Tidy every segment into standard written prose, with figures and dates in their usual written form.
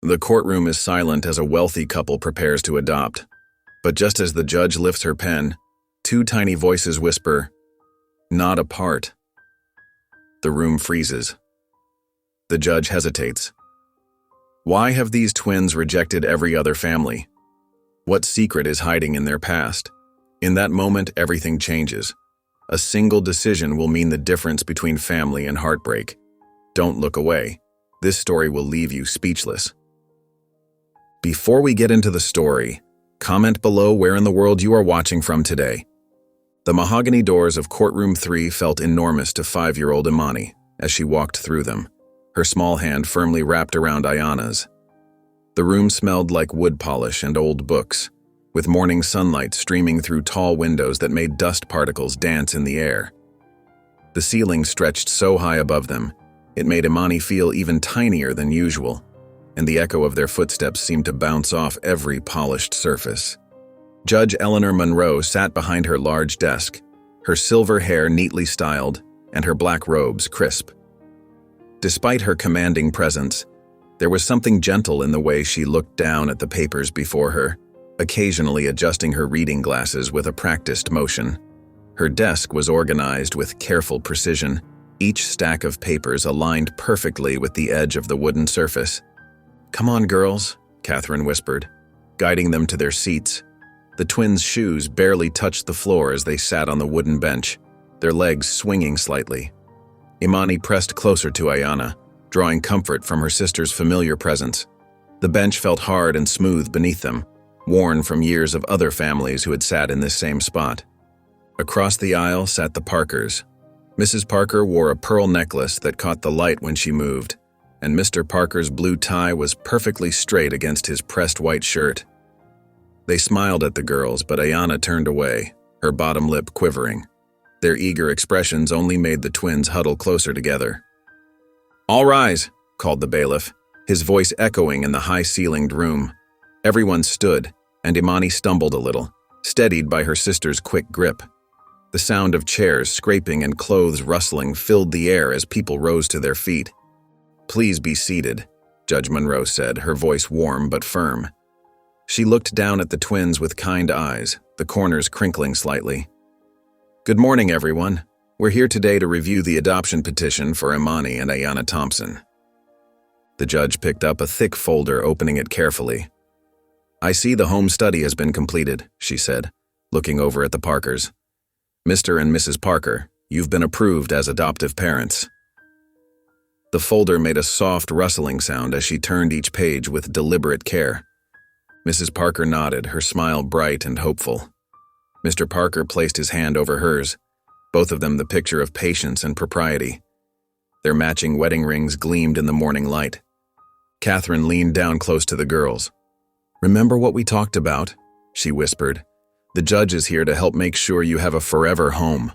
The courtroom is silent as a wealthy couple prepares to adopt. But just as the judge lifts her pen, two tiny voices whisper, "Not apart." The room freezes. The judge hesitates. Why have these twins rejected every other family? What secret is hiding in their past? In that moment, everything changes. A single decision will mean the difference between family and heartbreak. Don't look away. This story will leave you speechless. Before we get into the story, comment below where in the world you are watching from today. The mahogany doors of Courtroom 3 felt enormous to 5-year-old Imani as she walked through them, her small hand firmly wrapped around Ayana's. The room smelled like wood polish and old books, with morning sunlight streaming through tall windows that made dust particles dance in the air. The ceiling stretched so high above them, it made Imani feel even tinier than usual, and the echo of their footsteps seemed to bounce off every polished surface. Judge Eleanor Monroe sat behind her large desk, her silver hair neatly styled and her black robes crisp. Despite her commanding presence, there was something gentle in the way she looked down at the papers before her, occasionally adjusting her reading glasses with a practiced motion. Her desk was organized with careful precision, each stack of papers aligned perfectly with the edge of the wooden surface. "Come on, girls," Catherine whispered, guiding them to their seats. The twins' shoes barely touched the floor as they sat on the wooden bench, their legs swinging slightly. Imani pressed closer to Ayana, drawing comfort from her sister's familiar presence. The bench felt hard and smooth beneath them, worn from years of other families who had sat in this same spot. Across the aisle sat the Parkers. Mrs. Parker wore a pearl necklace that caught the light when she moved, and Mr. Parker's blue tie was perfectly straight against his pressed white shirt. They smiled at the girls, but Ayana turned away, her bottom lip quivering. Their eager expressions only made the twins huddle closer together. "All rise," called the bailiff, his voice echoing in the high-ceilinged room. Everyone stood, and Imani stumbled a little, steadied by her sister's quick grip. The sound of chairs scraping and clothes rustling filled the air as people rose to their feet. "Please be seated," Judge Monroe said, her voice warm but firm. She looked down at the twins with kind eyes, the corners crinkling slightly. "Good morning, everyone. We're here today to review the adoption petition for Imani and Ayana Thompson." The judge picked up a thick folder, opening it carefully. "I see the home study has been completed," she said, looking over at the Parkers. "Mr. and Mrs. Parker, you've been approved as adoptive parents." The folder made a soft rustling sound as she turned each page with deliberate care. Mrs. Parker nodded, her smile bright and hopeful. Mr. Parker placed his hand over hers, both of them the picture of patience and propriety. Their matching wedding rings gleamed in the morning light. Catherine leaned down close to the girls. "Remember what we talked about?" she whispered. "The judge is here to help make sure you have a forever home."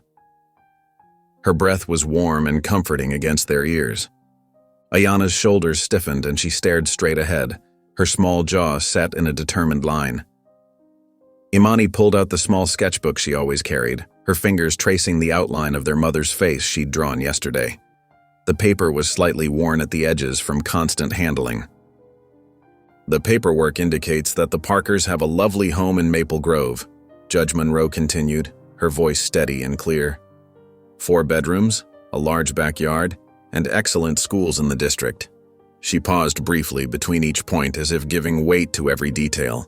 Her breath was warm and comforting against their ears. Ayana's shoulders stiffened and she stared straight ahead, her small jaw set in a determined line. Imani pulled out the small sketchbook she always carried, her fingers tracing the outline of their mother's face she'd drawn yesterday. The paper was slightly worn at the edges from constant handling. "The paperwork indicates that the Parkers have a lovely home in Maple Grove," Judge Monroe continued, her voice steady and clear. 4 bedrooms, a large backyard, and excellent schools in the district. She paused briefly between each point as if giving weight to every detail.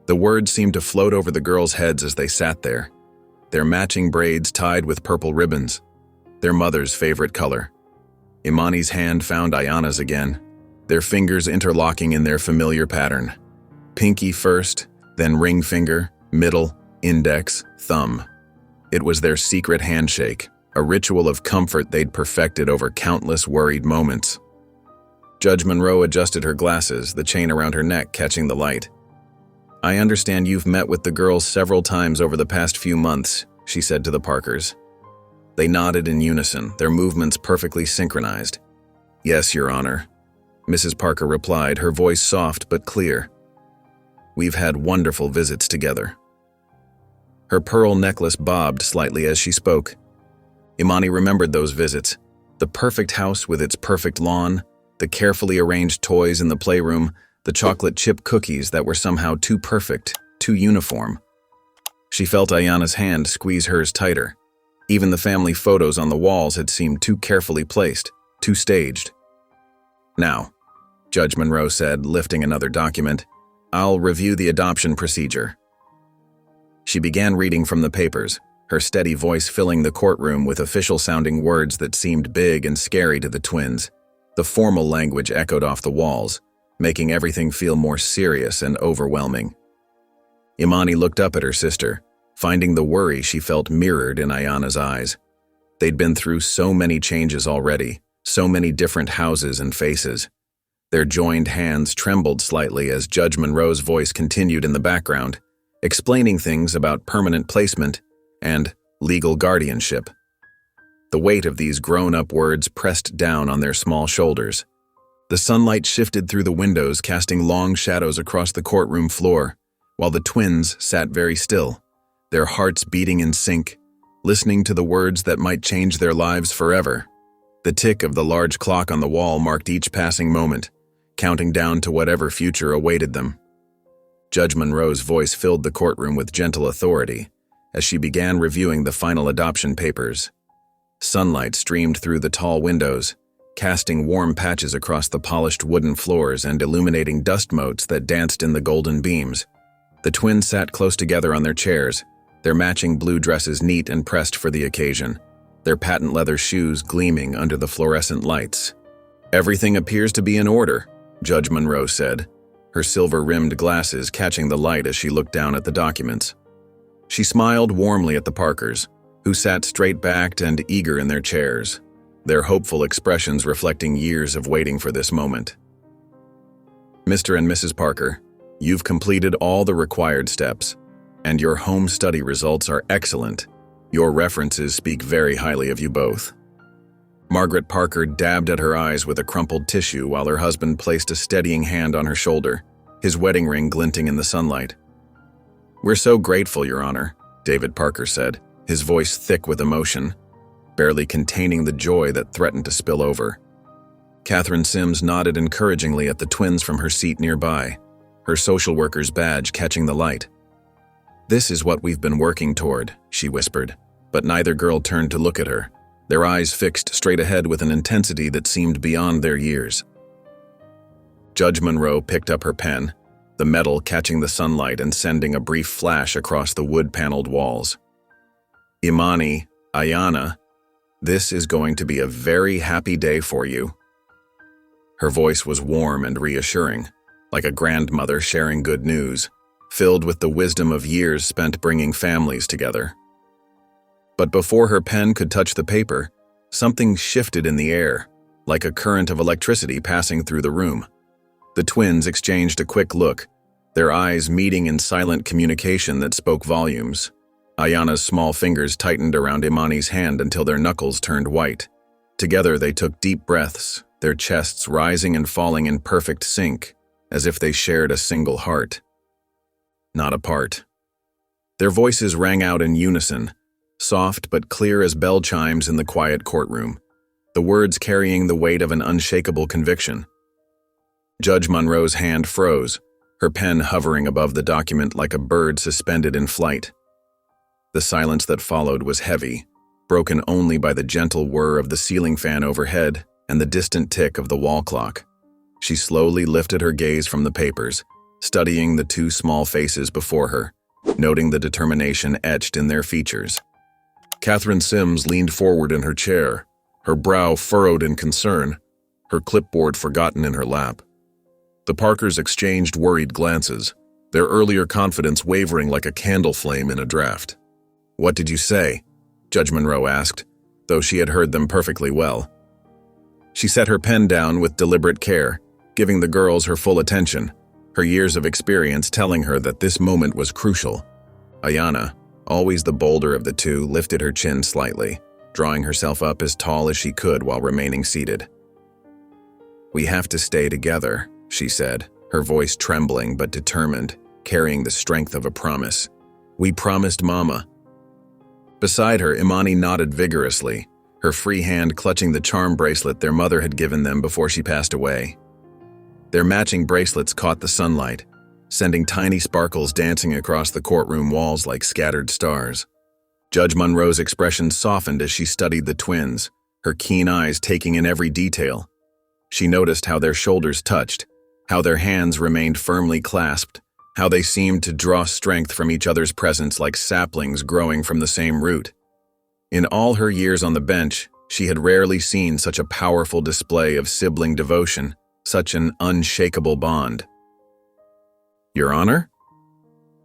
The words seemed to float over the girls' heads as they sat there, their matching braids tied with purple ribbons, their mother's favorite color. Imani's hand found Ayana's again, their fingers interlocking in their familiar pattern. Pinky first, then ring finger, middle, index, thumb. It was their secret handshake, a ritual of comfort they'd perfected over countless worried moments. Judge Monroe adjusted her glasses, the chain around her neck catching the light. "I understand you've met with the girls several times over the past few months," she said to the Parkers. They nodded in unison, their movements perfectly synchronized. "Yes, Your Honor," Mrs. Parker replied, her voice soft but clear. "We've had wonderful visits together." Her pearl necklace bobbed slightly as she spoke. Imani remembered those visits, the perfect house with its perfect lawn, the carefully arranged toys in the playroom, the chocolate chip cookies that were somehow too perfect, too uniform. She felt Ayana's hand squeeze hers tighter. Even the family photos on the walls had seemed too carefully placed, too staged. "Now," Judge Monroe said, lifting another document, "I'll review the adoption procedure." She began reading from the papers, her steady voice filling the courtroom with official-sounding words that seemed big and scary to the twins. The formal language echoed off the walls, making everything feel more serious and overwhelming. Imani looked up at her sister, finding the worry she felt mirrored in Ayana's eyes. They'd been through so many changes already, so many different houses and faces. Their joined hands trembled slightly as Judge Monroe's voice continued in the background, explaining things about permanent placement and legal guardianship. The weight of these grown-up words pressed down on their small shoulders. The sunlight shifted through the windows, casting long shadows across the courtroom floor, while the twins sat very still, their hearts beating in sync, listening to the words that might change their lives forever. The tick of the large clock on the wall marked each passing moment, counting down to whatever future awaited them. Judge Monroe's voice filled the courtroom with gentle authority as she began reviewing the final adoption papers. Sunlight streamed through the tall windows, casting warm patches across the polished wooden floors and illuminating dust motes that danced in the golden beams. The twins sat close together on their chairs, their matching blue dresses neat and pressed for the occasion, their patent leather shoes gleaming under the fluorescent lights. "Everything appears to be in order," Judge Monroe said, her silver-rimmed glasses catching the light as she looked down at the documents. She smiled warmly at the Parkers, who sat straight-backed and eager in their chairs, their hopeful expressions reflecting years of waiting for this moment. "Mr. and Mrs. Parker, you've completed all the required steps, and your home study results are excellent. Your references speak very highly of you both." Margaret Parker dabbed at her eyes with a crumpled tissue while her husband placed a steadying hand on her shoulder, his wedding ring glinting in the sunlight. "We're so grateful, Your Honor," David Parker said, his voice thick with emotion, barely containing the joy that threatened to spill over. Catherine Sims nodded encouragingly at the twins from her seat nearby, her social worker's badge catching the light. "This is what we've been working toward," she whispered, but neither girl turned to look at her, their eyes fixed straight ahead with an intensity that seemed beyond their years. Judge Monroe picked up her pen, the metal catching the sunlight and sending a brief flash across the wood-paneled walls. "Imani, Ayana, this is going to be a very happy day for you." Her voice was warm and reassuring, like a grandmother sharing good news, filled with the wisdom of years spent bringing families together. But before her pen could touch the paper, something shifted in the air, like a current of electricity passing through the room. The twins exchanged a quick look, their eyes meeting in silent communication that spoke volumes. Ayana's small fingers tightened around Imani's hand until their knuckles turned white. Together they took deep breaths, their chests rising and falling in perfect sync, as if they shared a single heart. Not apart. Their voices rang out in unison, soft but clear as bell chimes in the quiet courtroom, the words carrying the weight of an unshakable conviction. Judge Monroe's hand froze, her pen hovering above the document like a bird suspended in flight. The silence that followed was heavy, broken only by the gentle whir of the ceiling fan overhead and the distant tick of the wall clock. She slowly lifted her gaze from the papers, studying the two small faces before her, noting the determination etched in their features. Catherine Sims leaned forward in her chair, her brow furrowed in concern, her clipboard forgotten in her lap. The Parkers exchanged worried glances, their earlier confidence wavering like a candle flame in a draft. "What did you say?" Judge Monroe asked, though she had heard them perfectly well. She set her pen down with deliberate care, giving the girls her full attention, her years of experience telling her that this moment was crucial. Ayana, always the bolder of the two, lifted her chin slightly, drawing herself up as tall as she could while remaining seated. "We have to stay together," she said, her voice trembling but determined, carrying the strength of a promise. "We promised Mama." Beside her, Imani nodded vigorously, her free hand clutching the charm bracelet their mother had given them before she passed away. Their matching bracelets caught the sunlight, sending tiny sparkles dancing across the courtroom walls like scattered stars. Judge Monroe's expression softened as she studied the twins, her keen eyes taking in every detail. She noticed how their shoulders touched, how their hands remained firmly clasped, how they seemed to draw strength from each other's presence like saplings growing from the same root. In all her years on the bench, she had rarely seen such a powerful display of sibling devotion, such an unshakable bond. "Your Honor?"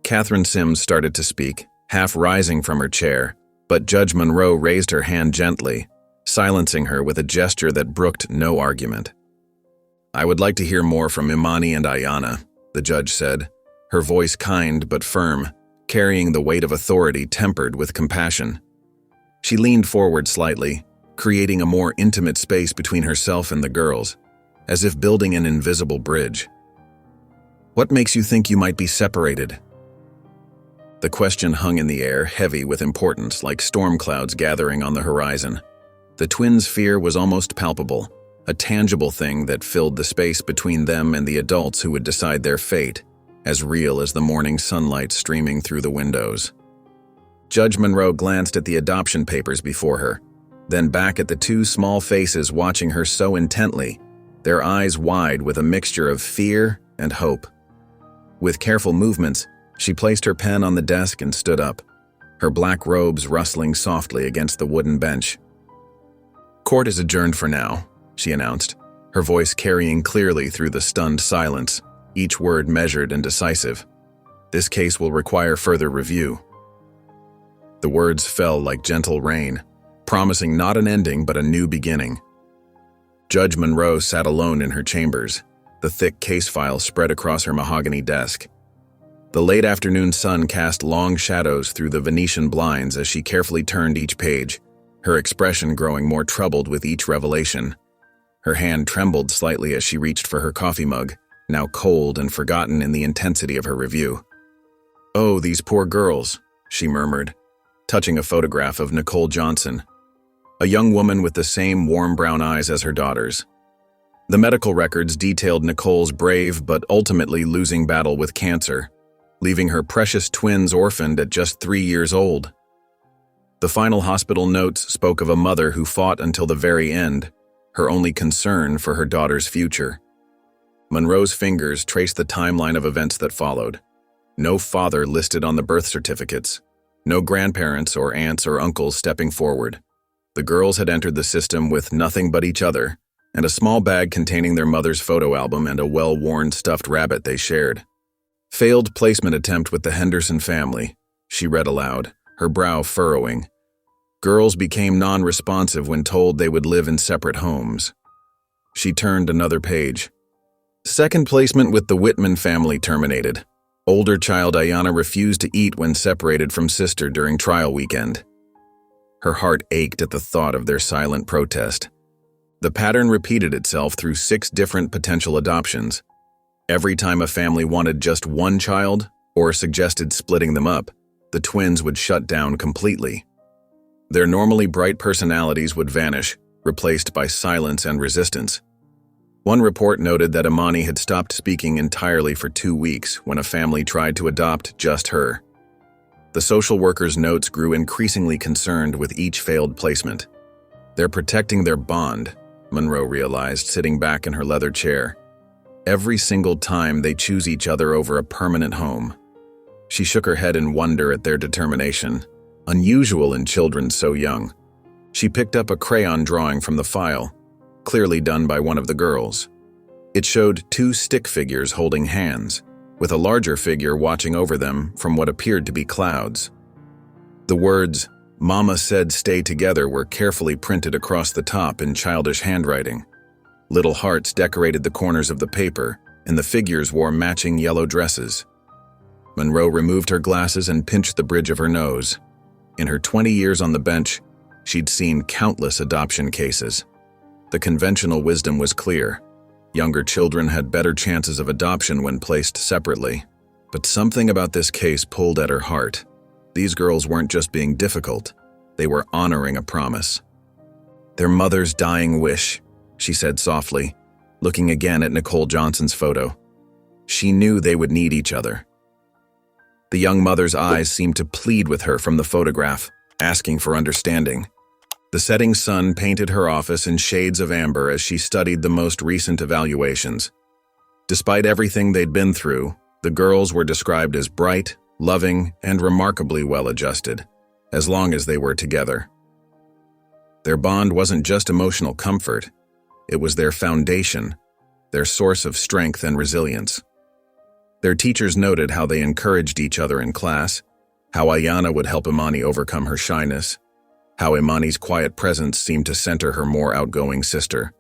Catherine Sims started to speak, half rising from her chair, but Judge Monroe raised her hand gently, silencing her with a gesture that brooked no argument. "I would like to hear more from Imani and Ayana," the judge said, her voice kind but firm, carrying the weight of authority tempered with compassion. She leaned forward slightly, creating a more intimate space between herself and the girls, as if building an invisible bridge. "What makes you think you might be separated?" The question hung in the air, heavy with importance, like storm clouds gathering on the horizon. The twins' fear was almost palpable, a tangible thing that filled the space between them and the adults who would decide their fate, as real as the morning sunlight streaming through the windows. Judge Monroe glanced at the adoption papers before her, then back at the two small faces watching her so intently, their eyes wide with a mixture of fear and hope. With careful movements, she placed her pen on the desk and stood up, her black robes rustling softly against the wooden bench. "Court is adjourned for now," she announced, her voice carrying clearly through the stunned silence, each word measured and decisive. "This case will require further review." The words fell like gentle rain, promising not an ending but a new beginning. Judge Monroe sat alone in her chambers, the thick case file spread across her mahogany desk. The late afternoon sun cast long shadows through the Venetian blinds as she carefully turned each page, her expression growing more troubled with each revelation. Her hand trembled slightly as she reached for her coffee mug, now cold and forgotten in the intensity of her review. "Oh, these poor girls," she murmured, touching a photograph of Nicole Johnson, a young woman with the same warm brown eyes as her daughters. The medical records detailed Nicole's brave but ultimately losing battle with cancer, leaving her precious twins orphaned at just 3 years old. The final hospital notes spoke of a mother who fought until the very end, her only concern for her daughter's future. Monroe's fingers traced the timeline of events that followed. No father listed on the birth certificates, no grandparents or aunts or uncles stepping forward. The girls had entered the system with nothing but each other, and a small bag containing their mother's photo album and a well-worn stuffed rabbit they shared. "Failed placement attempt with the Henderson family," she read aloud, her brow furrowing. Girls became non-responsive when told they would live in separate homes. She turned another page. "Second placement with the Whitman family terminated. Older child Ayana refused to eat when separated from sister during trial weekend." Her heart ached at the thought of their silent protest. The pattern repeated itself through 6 different potential adoptions. Every time a family wanted just one child or suggested splitting them up, the twins would shut down completely. Their normally bright personalities would vanish, replaced by silence and resistance. One report noted that Imani had stopped speaking entirely for 2 weeks when a family tried to adopt just her. The social worker's notes grew increasingly concerned with each failed placement. "They're protecting their bond," Monroe realized, sitting back in her leather chair. "Every single time they choose each other over a permanent home." She shook her head in wonder at their determination, unusual in children so young. She picked up a crayon drawing from the file, clearly done by one of the girls. It showed 2 stick figures holding hands, with a larger figure watching over them from what appeared to be clouds. The words, "Mama said stay together," were carefully printed across the top in childish handwriting. Little hearts decorated the corners of the paper, and the figures wore matching yellow dresses. Monroe removed her glasses and pinched the bridge of her nose. In her 20 years on the bench, she'd seen countless adoption cases. The conventional wisdom was clear. Younger children had better chances of adoption when placed separately. But something about this case pulled at her heart. These girls weren't just being difficult, they were honoring a promise. "Their mother's dying wish," she said softly, looking again at Nicole Johnson's photo. She knew they would need each other. The young mother's eyes seemed to plead with her from the photograph, asking for understanding. The setting sun painted her office in shades of amber as she studied the most recent evaluations. Despite everything they'd been through, the girls were described as bright, loving, and remarkably well-adjusted, as long as they were together. Their bond wasn't just emotional comfort, it was their foundation, their source of strength and resilience. Their teachers noted how they encouraged each other in class, how Ayanna would help Imani overcome her shyness, how Imani's quiet presence seemed to center her more outgoing sister.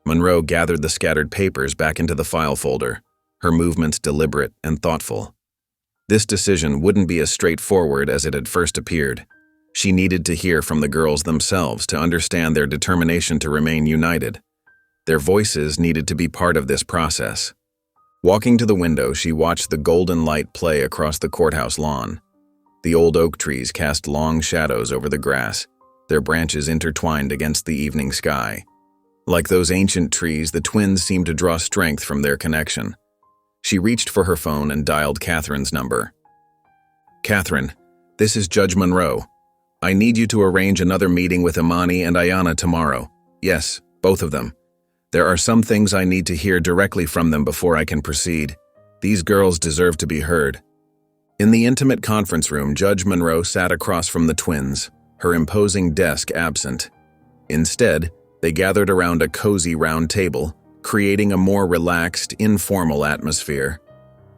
Monroe gathered the scattered papers back into the file folder, her movements deliberate and thoughtful. This decision wouldn't be as straightforward as it had first appeared. She needed to hear from the girls themselves to understand their determination to remain united. Their voices needed to be part of this process. Walking to the window, she watched the golden light play across the courthouse lawn. The old oak trees cast long shadows over the grass, their branches intertwined against the evening sky. Like those ancient trees, the twins seemed to draw strength from their connection. She reached for her phone and dialed Catherine's number. "Catherine, this is Judge Monroe. I need you to arrange another meeting with Imani and Ayanna tomorrow. Yes, both of them. There are some things I need to hear directly from them before I can proceed. These girls deserve to be heard." In the intimate conference room, Judge Monroe sat across from the twins, her imposing desk absent. Instead, they gathered around a cozy round table, creating a more relaxed, informal atmosphere.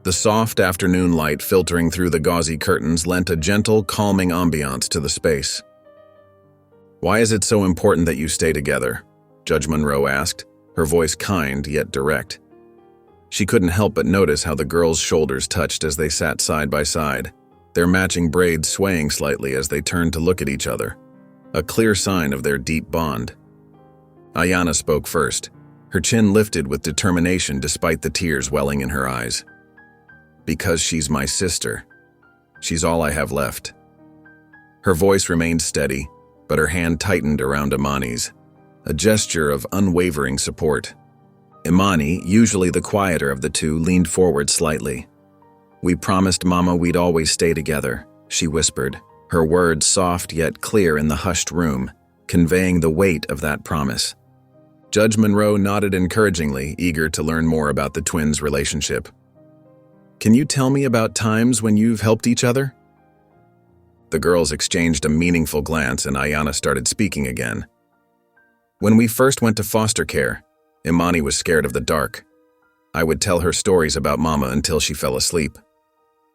The soft afternoon light filtering through the gauzy curtains lent a gentle, calming ambiance to the space. "Why is it so important that you stay together?" Judge Monroe asked, her voice kind yet direct. She couldn't help but notice how the girls' shoulders touched as they sat side by side, their matching braids swaying slightly as they turned to look at each other, a clear sign of their deep bond. Ayanna spoke first, her chin lifted with determination despite the tears welling in her eyes. "Because she's my sister. She's all I have left." Her voice remained steady, but her hand tightened around Imani's, a gesture of unwavering support. Imani, usually the quieter of the two, leaned forward slightly. "We promised Mama we'd always stay together," she whispered, her words soft yet clear in the hushed room, conveying the weight of that promise. Judge Monroe nodded encouragingly, eager to learn more about the twins' relationship. "Can you tell me about times when you've helped each other?" The girls exchanged a meaningful glance and Ayanna started speaking again. "When we first went to foster care, Imani was scared of the dark. I would tell her stories about Mama until she fell asleep."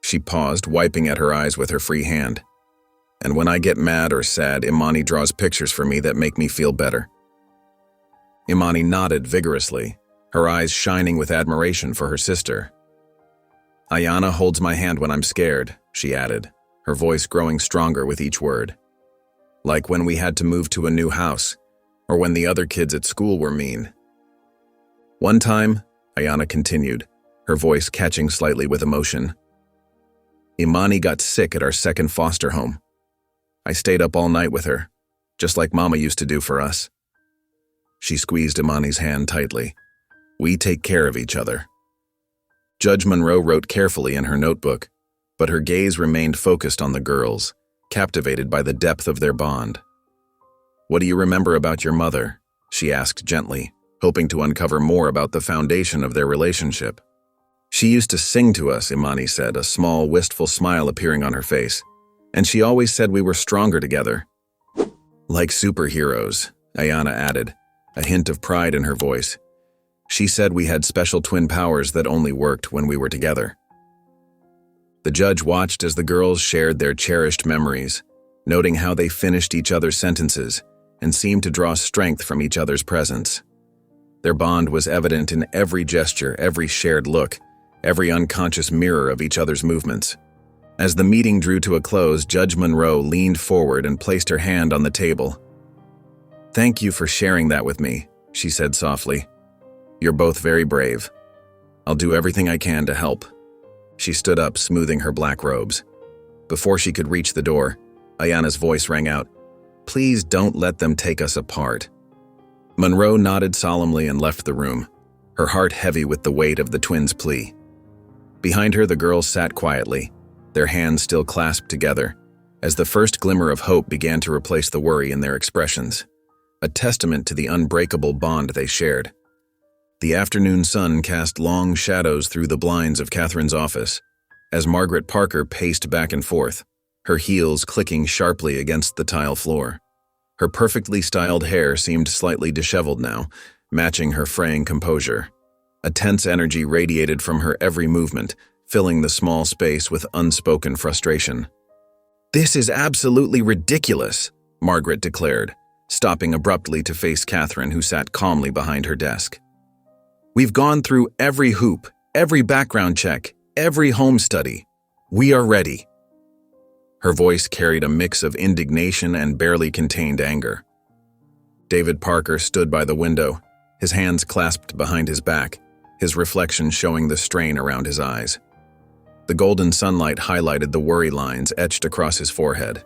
She paused, wiping at her eyes with her free hand. "And when I get mad or sad, Imani draws pictures for me that make me feel better." Imani nodded vigorously, her eyes shining with admiration for her sister. "Ayanna holds my hand when I'm scared," she added, her voice growing stronger with each word. "Like when we had to move to a new house, or when the other kids at school were mean." "One time," Ayanna continued, her voice catching slightly with emotion, "Imani got sick at our second foster home. I stayed up all night with her, just like Mama used to do for us." She squeezed Imani's hand tightly. "We take care of each other." Judge Monroe wrote carefully in her notebook, but her gaze remained focused on the girls, captivated by the depth of their bond. "What do you remember about your mother?" she asked gently, hoping to uncover more about the foundation of their relationship. "She used to sing to us," Imani said, a small, wistful smile appearing on her face. "And she always said we were stronger together." "Like superheroes," Ayanna added, a hint of pride in her voice. "She said we had special twin powers that only worked when we were together." The judge watched as the girls shared their cherished memories, noting how they finished each other's sentences and seemed to draw strength from each other's presence. Their bond was evident in every gesture, every shared look, every unconscious mirror of each other's movements. As the meeting drew to a close, Judge Monroe leaned forward and placed her hand on the table. "Thank you for sharing that with me," she said softly. "You're both very brave. I'll do everything I can to help." She stood up, smoothing her black robes. Before she could reach the door, Ayanna's voice rang out, "Please don't let them take us apart." Monroe nodded solemnly and left the room, her heart heavy with the weight of the twins' plea. Behind her, the girls sat quietly, their hands still clasped together, as the first glimmer of hope began to replace the worry in their expressions, a testament to the unbreakable bond they shared. The afternoon sun cast long shadows through the blinds of Catherine's office, as Margaret Parker paced back and forth, her heels clicking sharply against the tile floor. Her perfectly styled hair seemed slightly disheveled now, matching her fraying composure. A tense energy radiated from her every movement, filling the small space with unspoken frustration. "This is absolutely ridiculous," Margaret declared, stopping abruptly to face Catherine, who sat calmly behind her desk. "We've gone through every hoop, every background check, every home study. We are ready." Her voice carried a mix of indignation and barely contained anger. David Parker stood by the window, his hands clasped behind his back, his reflection showing the strain around his eyes. The golden sunlight highlighted the worry lines etched across his forehead.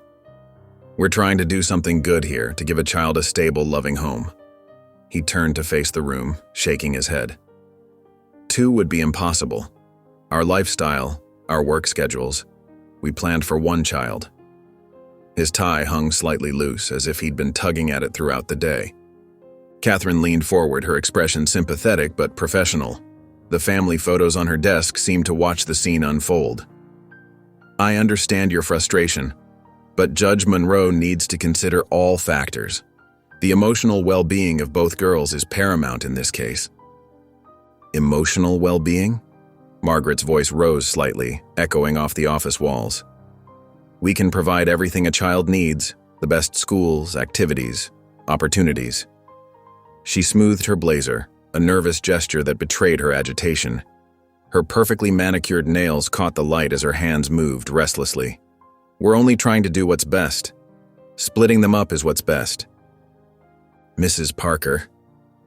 "We're trying to do something good here, to give a child a stable, loving home." He turned to face the room, shaking his head. "Two would be impossible. Our lifestyle, our work schedules. We planned for one child." His tie hung slightly loose, as if he'd been tugging at it throughout the day. Catherine leaned forward, her expression sympathetic but professional. The family photos on her desk seemed to watch the scene unfold. "I understand your frustration, but Judge Monroe needs to consider all factors. The emotional well-being of both girls is paramount in this case." "Emotional well-being?" Margaret's voice rose slightly, echoing off the office walls. "We can provide everything a child needs, the best schools, activities, opportunities." She smoothed her blazer, a nervous gesture that betrayed her agitation. Her perfectly manicured nails caught the light as her hands moved restlessly. "We're only trying to do what's best. Splitting them up is what's best." "Mrs. Parker,"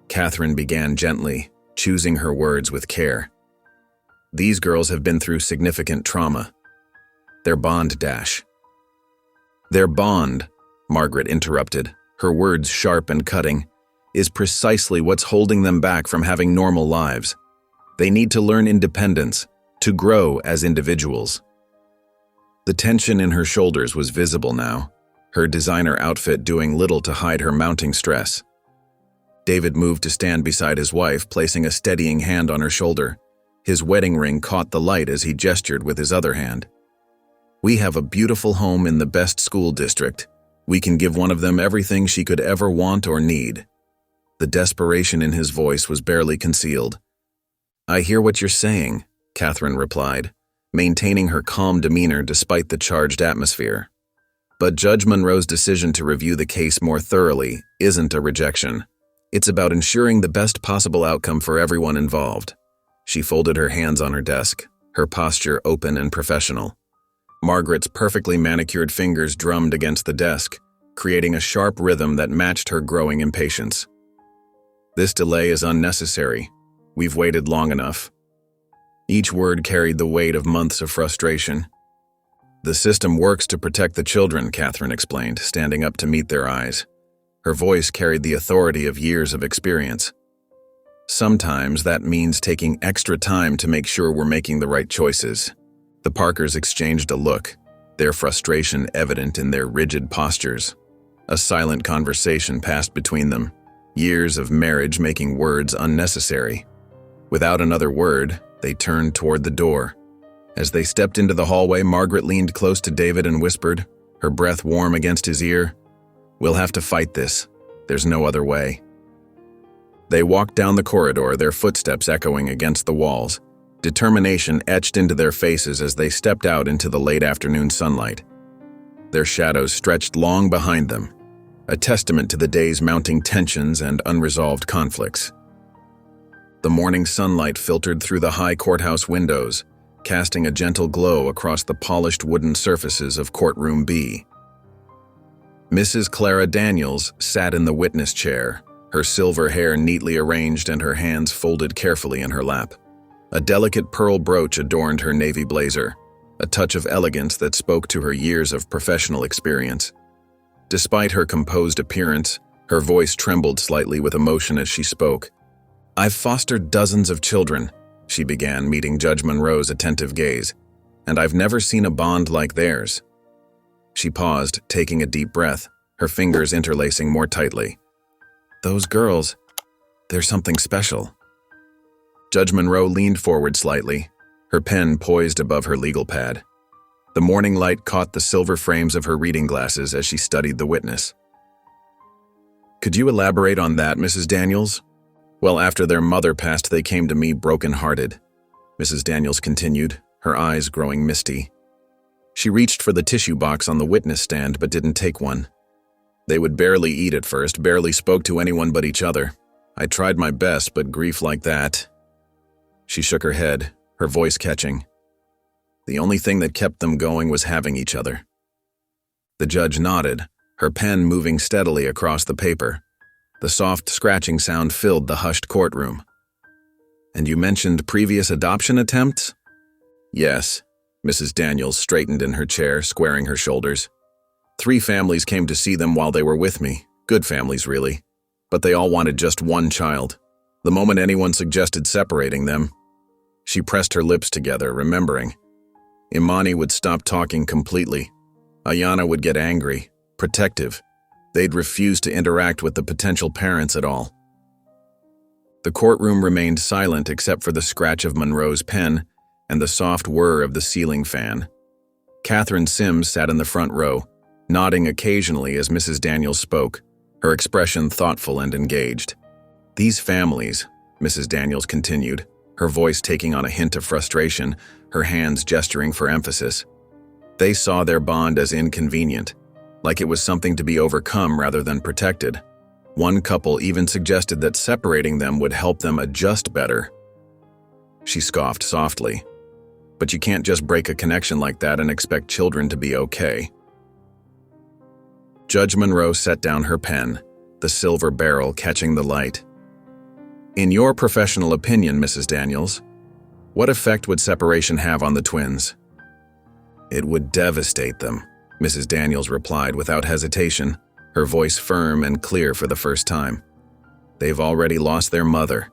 Catherine began gently, choosing her words with care. "These girls have been through significant trauma. Their bond, Their bond, Margaret interrupted, her words sharp and cutting, is precisely what's holding them back from having normal lives. They need to learn independence, to grow as individuals." The tension in her shoulders was visible now, her designer outfit doing little to hide her mounting stress. David moved to stand beside his wife, placing a steadying hand on her shoulder. His wedding ring caught the light as he gestured with his other hand. "We have a beautiful home in the best school district. We can give one of them everything she could ever want or need." The desperation in his voice was barely concealed. "I hear what you're saying," Catherine replied, maintaining her calm demeanor despite the charged atmosphere. "But Judge Monroe's decision to review the case more thoroughly isn't a rejection. It's about ensuring the best possible outcome for everyone involved." She folded her hands on her desk, her posture open and professional. Margaret's perfectly manicured fingers drummed against the desk, creating a sharp rhythm that matched her growing impatience. "This delay is unnecessary. We've waited long enough." Each word carried the weight of months of frustration. "The system works to protect the children," Catherine explained, standing up to meet their eyes. Her voice carried the authority of years of experience. "Sometimes that means taking extra time to make sure we're making the right choices." The Parkers exchanged a look, their frustration evident in their rigid postures. A silent conversation passed between them, years of marriage making words unnecessary. Without another word, they turned toward the door. As they stepped into the hallway, Margaret leaned close to David and whispered, her breath warm against his ear, "We'll have to fight this. There's no other way." They walked down the corridor, their footsteps echoing against the walls, determination etched into their faces as they stepped out into the late afternoon sunlight. Their shadows stretched long behind them, a testament to the day's mounting tensions and unresolved conflicts. The morning sunlight filtered through the high courthouse windows, casting a gentle glow across the polished wooden surfaces of Courtroom B. Mrs. Clara Daniels sat in the witness chair, her silver hair neatly arranged and her hands folded carefully in her lap. A delicate pearl brooch adorned her navy blazer, a touch of elegance that spoke to her years of professional experience. Despite her composed appearance, her voice trembled slightly with emotion as she spoke. "I've fostered dozens of children," she began, meeting Judge Monroe's attentive gaze, "and I've never seen a bond like theirs." She paused, taking a deep breath, her fingers interlacing more tightly. "Those girls, they're something special." Judge Monroe leaned forward slightly, her pen poised above her legal pad. The morning light caught the silver frames of her reading glasses as she studied the witness. "Could you elaborate on that, Mrs. Daniels?" "Well, after their mother passed, they came to me broken-hearted," Mrs. Daniels continued, her eyes growing misty. She reached for the tissue box on the witness stand but didn't take one. "They would barely eat at first, barely spoke to anyone but each other. I tried my best, but grief like that..." She shook her head, her voice catching. "The only thing that kept them going was having each other." The judge nodded, her pen moving steadily across the paper. The soft scratching sound filled the hushed courtroom. "And you mentioned previous adoption attempts?" "Yes." Mrs. Daniels straightened in her chair, squaring her shoulders. 3 families came to see them while they were with me. Good families, really. But they all wanted just one child. The moment anyone suggested separating them, she pressed her lips together, remembering. Imani would stop talking completely. Ayana would get angry, protective. They'd refuse to interact with the potential parents at all. The courtroom remained silent except for the scratch of Monroe's pen and the soft whir of the ceiling fan. Catherine Sims sat in the front row, nodding occasionally as Mrs. Daniels spoke, her expression thoughtful and engaged. "These families," Mrs. Daniels continued, her voice taking on a hint of frustration, her hands gesturing for emphasis. "They saw their bond as inconvenient, like it was something to be overcome rather than protected. One couple even suggested that separating them would help them adjust better." She scoffed softly. "But you can't just break a connection like that and expect children to be okay." Judge Monroe set down her pen, the silver barrel catching the light. "In your professional opinion, Mrs. Daniels, what effect would separation have on the twins?" "It would devastate them," Mrs. Daniels replied without hesitation, her voice firm and clear for the first time. "They've already lost their mother.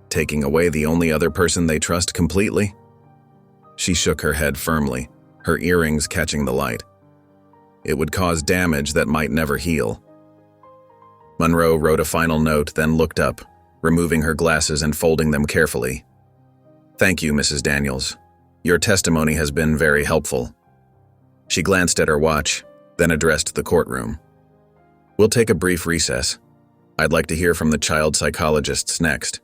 Taking away the only other person they trust completely?" She shook her head firmly, her earrings catching the light. "It would cause damage that might never heal." Monroe wrote a final note, then looked up, removing her glasses and folding them carefully. "Thank you, Mrs. Daniels. Your testimony has been very helpful." She glanced at her watch, then addressed the courtroom. "We'll take a brief recess. I'd like to hear from the child psychologists next."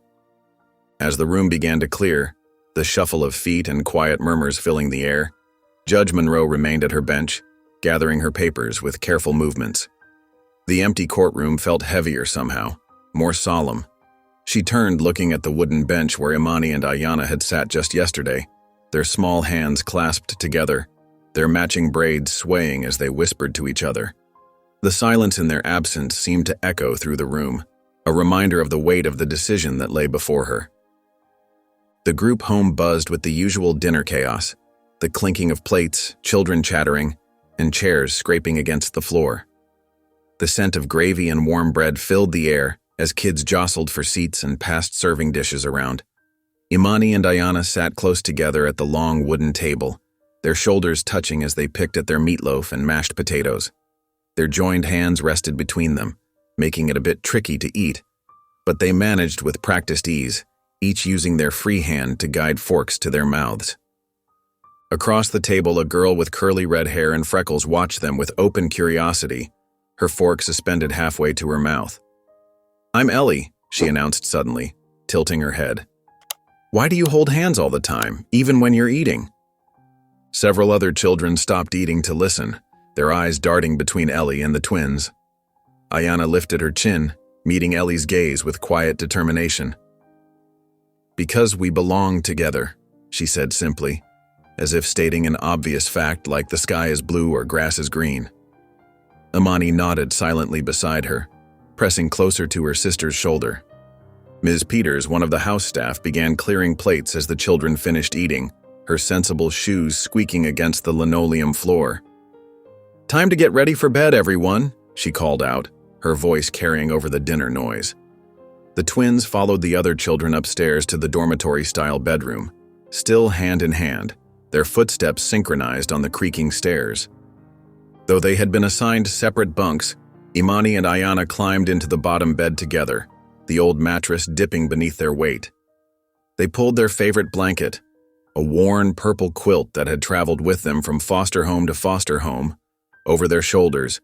As the room began to clear, the shuffle of feet and quiet murmurs filling the air, Judge Monroe remained at her bench, gathering her papers with careful movements. The empty courtroom felt heavier somehow, more solemn. She turned, looking at the wooden bench where Imani and Ayana had sat just yesterday, their small hands clasped together, their matching braids swaying as they whispered to each other. The silence in their absence seemed to echo through the room, a reminder of the weight of the decision that lay before her. The group home buzzed with the usual dinner chaos, the clinking of plates, children chattering, and chairs scraping against the floor. The scent of gravy and warm bread filled the air as kids jostled for seats and passed serving dishes around. Imani and Ayana sat close together at the long wooden table, their shoulders touching as they picked at their meatloaf and mashed potatoes. Their joined hands rested between them, making it a bit tricky to eat, but they managed with practiced ease, each using their free hand to guide forks to their mouths. Across the table, a girl with curly red hair and freckles watched them with open curiosity, her fork suspended halfway to her mouth. "I'm Ellie," she announced suddenly, tilting her head. "Why do you hold hands all the time, even when you're eating?" Several other children stopped eating to listen, their eyes darting between Ellie and the twins. Ayana lifted her chin, meeting Ellie's gaze with quiet determination. "Because we belong together," she said simply, as if stating an obvious fact like the sky is blue or grass is green. Imani nodded silently beside her, pressing closer to her sister's shoulder. Ms. Peters, one of the house staff, began clearing plates as the children finished eating, her sensible shoes squeaking against the linoleum floor. "Time to get ready for bed, everyone," she called out, her voice carrying over the dinner noise. The twins followed the other children upstairs to the dormitory-style bedroom, still hand in hand, their footsteps synchronized on the creaking stairs. Though they had been assigned separate bunks, Imani and Ayana climbed into the bottom bed together, the old mattress dipping beneath their weight. They pulled their favorite blanket, a worn purple quilt that had traveled with them from foster home to foster home, over their shoulders,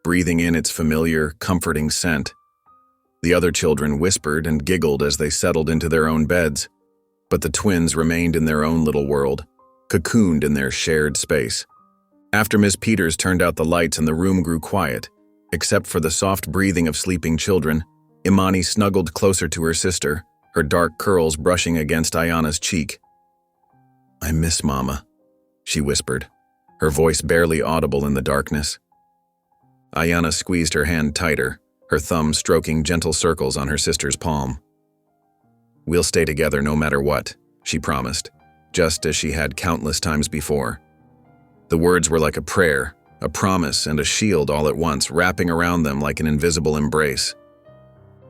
breathing in its familiar, comforting scent. The other children whispered and giggled as they settled into their own beds, but the twins remained in their own little world, cocooned in their shared space. After Miss Peters turned out the lights and the room grew quiet, except for the soft breathing of sleeping children, Imani snuggled closer to her sister, her dark curls brushing against Ayana's cheek. "I miss Mama," she whispered, her voice barely audible in the darkness. Ayana squeezed her hand tighter, her thumb stroking gentle circles on her sister's palm. "We'll stay together no matter what," she promised, just as she had countless times before. The words were like a prayer, a promise, and a shield all at once, wrapping around them like an invisible embrace.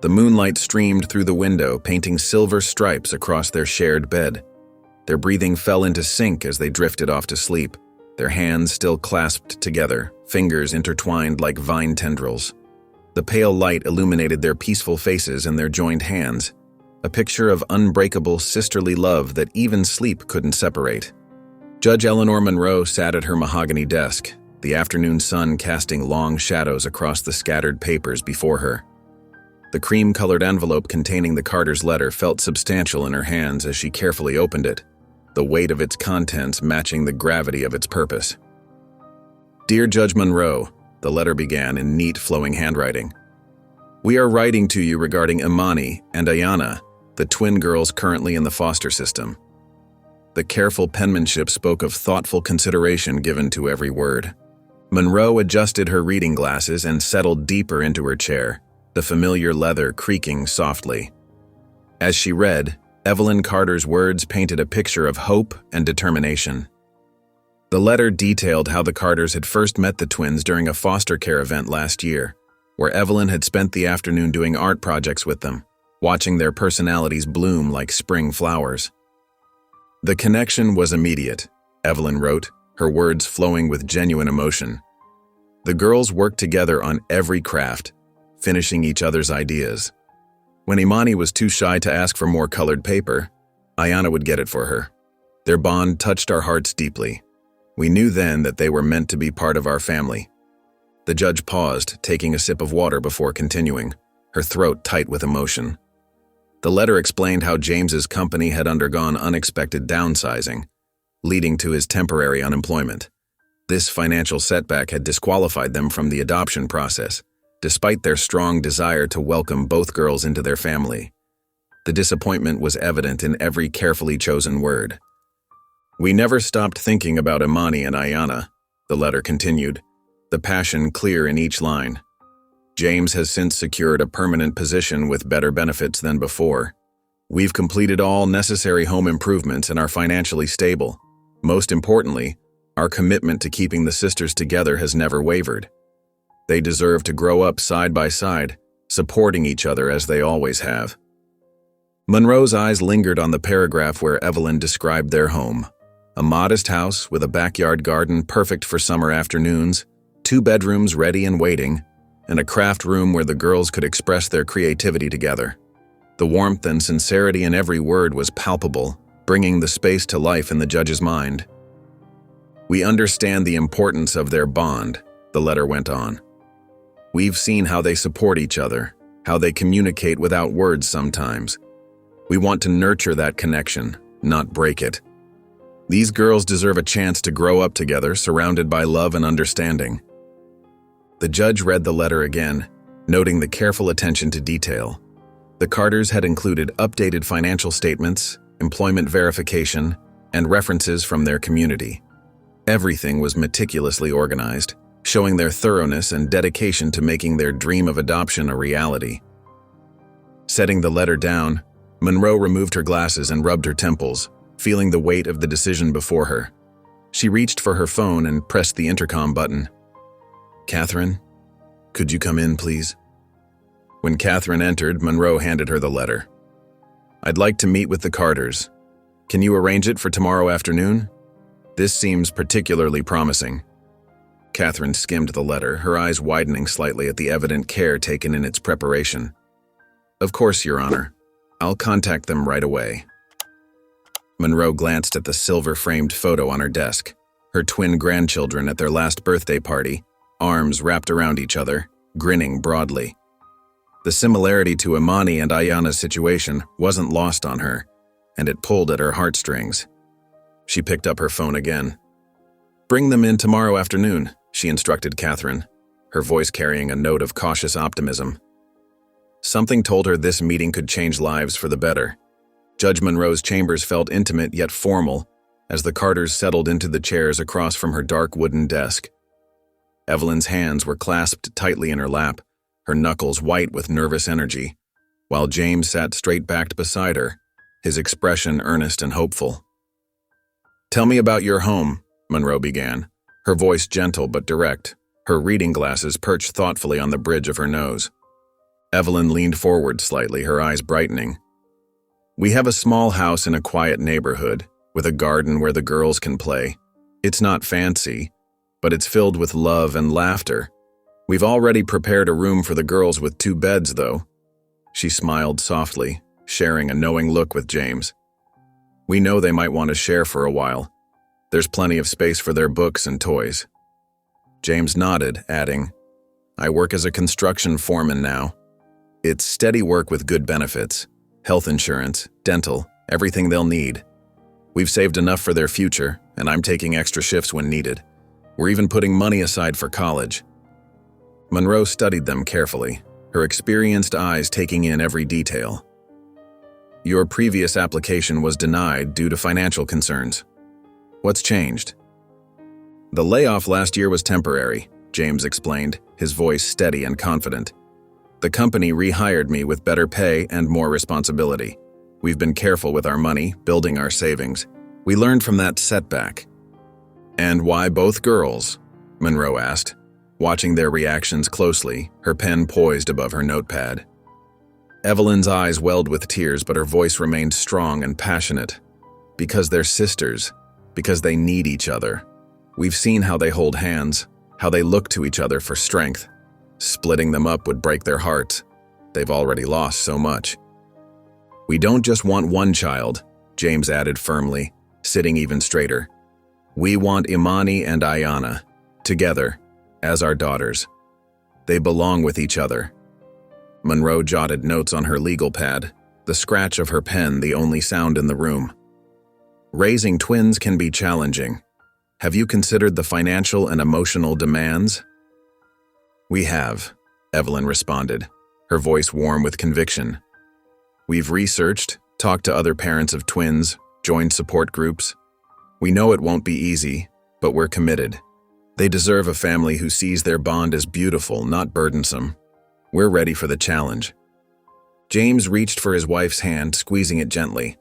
The moonlight streamed through the window, painting silver stripes across their shared bed. Their breathing fell into sync as they drifted off to sleep, their hands still clasped together, fingers intertwined like vine tendrils. The pale light illuminated their peaceful faces and their joined hands, a picture of unbreakable sisterly love that even sleep couldn't separate. Judge Eleanor Monroe sat at her mahogany desk, the afternoon sun casting long shadows across the scattered papers before her. The cream-colored envelope containing the Carter's letter felt substantial in her hands as she carefully opened it, the weight of its contents matching the gravity of its purpose. "Dear Judge Monroe," the letter began in neat, flowing handwriting. "We are writing to you regarding Imani and Ayana, the twin girls currently in the foster system." The careful penmanship spoke of thoughtful consideration given to every word. Monroe adjusted her reading glasses and settled deeper into her chair, the familiar leather creaking softly. As she read, Evelyn Carter's words painted a picture of hope and determination. The letter detailed how the Carters had first met the twins during a foster care event last year, where Evelyn had spent the afternoon doing art projects with them, watching their personalities bloom like spring flowers. "The connection was immediate," Evelyn wrote, her words flowing with genuine emotion. "The girls worked together on every craft, finishing each other's ideas. When Imani was too shy to ask for more colored paper, Ayana would get it for her. Their bond touched our hearts deeply. We knew then that they were meant to be part of our family." The judge paused, taking a sip of water before continuing, her throat tight with emotion. The letter explained how James's company had undergone unexpected downsizing, leading to his temporary unemployment. This financial setback had disqualified them from the adoption process, despite their strong desire to welcome both girls into their family. The disappointment was evident in every carefully chosen word. "We never stopped thinking about Imani and Ayana," the letter continued, the passion clear in each line. "James has since secured a permanent position with better benefits than before. We've completed all necessary home improvements and are financially stable. Most importantly, our commitment to keeping the sisters together has never wavered. They deserve to grow up side by side, supporting each other as they always have." Monroe's eyes lingered on the paragraph where Evelyn described their home. A modest house with a backyard garden perfect for summer afternoons, 2 bedrooms ready and waiting, and a craft room where the girls could express their creativity together. The warmth and sincerity in every word was palpable, bringing the space to life in the judge's mind. "We understand the importance of their bond," the letter went on. "We've seen how they support each other, how they communicate without words sometimes. We want to nurture that connection, not break it. These girls deserve a chance to grow up together, surrounded by love and understanding." The judge read the letter again, noting the careful attention to detail. The Carters had included updated financial statements, employment verification, and references from their community. Everything was meticulously organized, showing their thoroughness and dedication to making their dream of adoption a reality. Setting the letter down, Monroe removed her glasses and rubbed her temples, feeling the weight of the decision before her. She reached for her phone and pressed the intercom button. "Catherine, could you come in, please?" When Catherine entered, Monroe handed her the letter. "I'd like to meet with the Carters. Can you arrange it for tomorrow afternoon? This seems particularly promising." Catherine skimmed the letter, her eyes widening slightly at the evident care taken in its preparation. "Of course, Your Honor. I'll contact them right away." Monroe glanced at the silver-framed photo on her desk, her twin grandchildren at their last birthday party, arms wrapped around each other, grinning broadly. The similarity to Imani and Ayana's situation wasn't lost on her, and it pulled at her heartstrings. She picked up her phone again. "Bring them in tomorrow afternoon," she instructed Catherine, her voice carrying a note of cautious optimism. Something told her this meeting could change lives for the better. Judge Monroe's chambers felt intimate yet formal as the Carters settled into the chairs across from her dark wooden desk. Evelyn's hands were clasped tightly in her lap, her knuckles white with nervous energy, while James sat straight-backed beside her, his expression earnest and hopeful. "Tell me about your home," Monroe began, her voice gentle but direct, her reading glasses perched thoughtfully on the bridge of her nose. Evelyn leaned forward slightly, her eyes brightening. "We have a small house in a quiet neighborhood, with a garden where the girls can play. It's not fancy, but it's filled with love and laughter. We've already prepared a room for the girls with 2 beds, though." She smiled softly, sharing a knowing look with James. "We know they might want to share for a while. There's plenty of space for their books and toys." James nodded, adding, "I work as a construction foreman now. It's steady work with good benefits, health insurance, dental, everything they'll need. We've saved enough for their future, and I'm taking extra shifts when needed. We're even putting money aside for college." Monroe studied them carefully, her experienced eyes taking in every detail. "Your previous application was denied due to financial concerns. What's changed?" "The layoff last year was temporary," James explained, his voice steady and confident. "The company rehired me with better pay and more responsibility. We've been careful with our money, building our savings. We learned from that setback." "And why both girls?" Monroe asked, watching their reactions closely, her pen poised above her notepad. Evelyn's eyes welled with tears, but her voice remained strong and passionate. "Because they're sisters, because they need each other. We've seen how they hold hands, how they look to each other for strength. Splitting them up would break their hearts. They've already lost so much." "We don't just want one child," James added firmly, sitting even straighter. "We want Imani and Ayana, together, as our daughters. They belong with each other." Monroe jotted notes on her legal pad, the scratch of her pen the only sound in the room. "Raising twins can be challenging. Have you considered the financial and emotional demands?" "We have," Evelyn responded, her voice warm with conviction. "We've researched, talked to other parents of twins, joined support groups. We know it won't be easy, but we're committed. They deserve a family who sees their bond as beautiful, not burdensome. We're ready for the challenge." James reached for his wife's hand, squeezing it gently.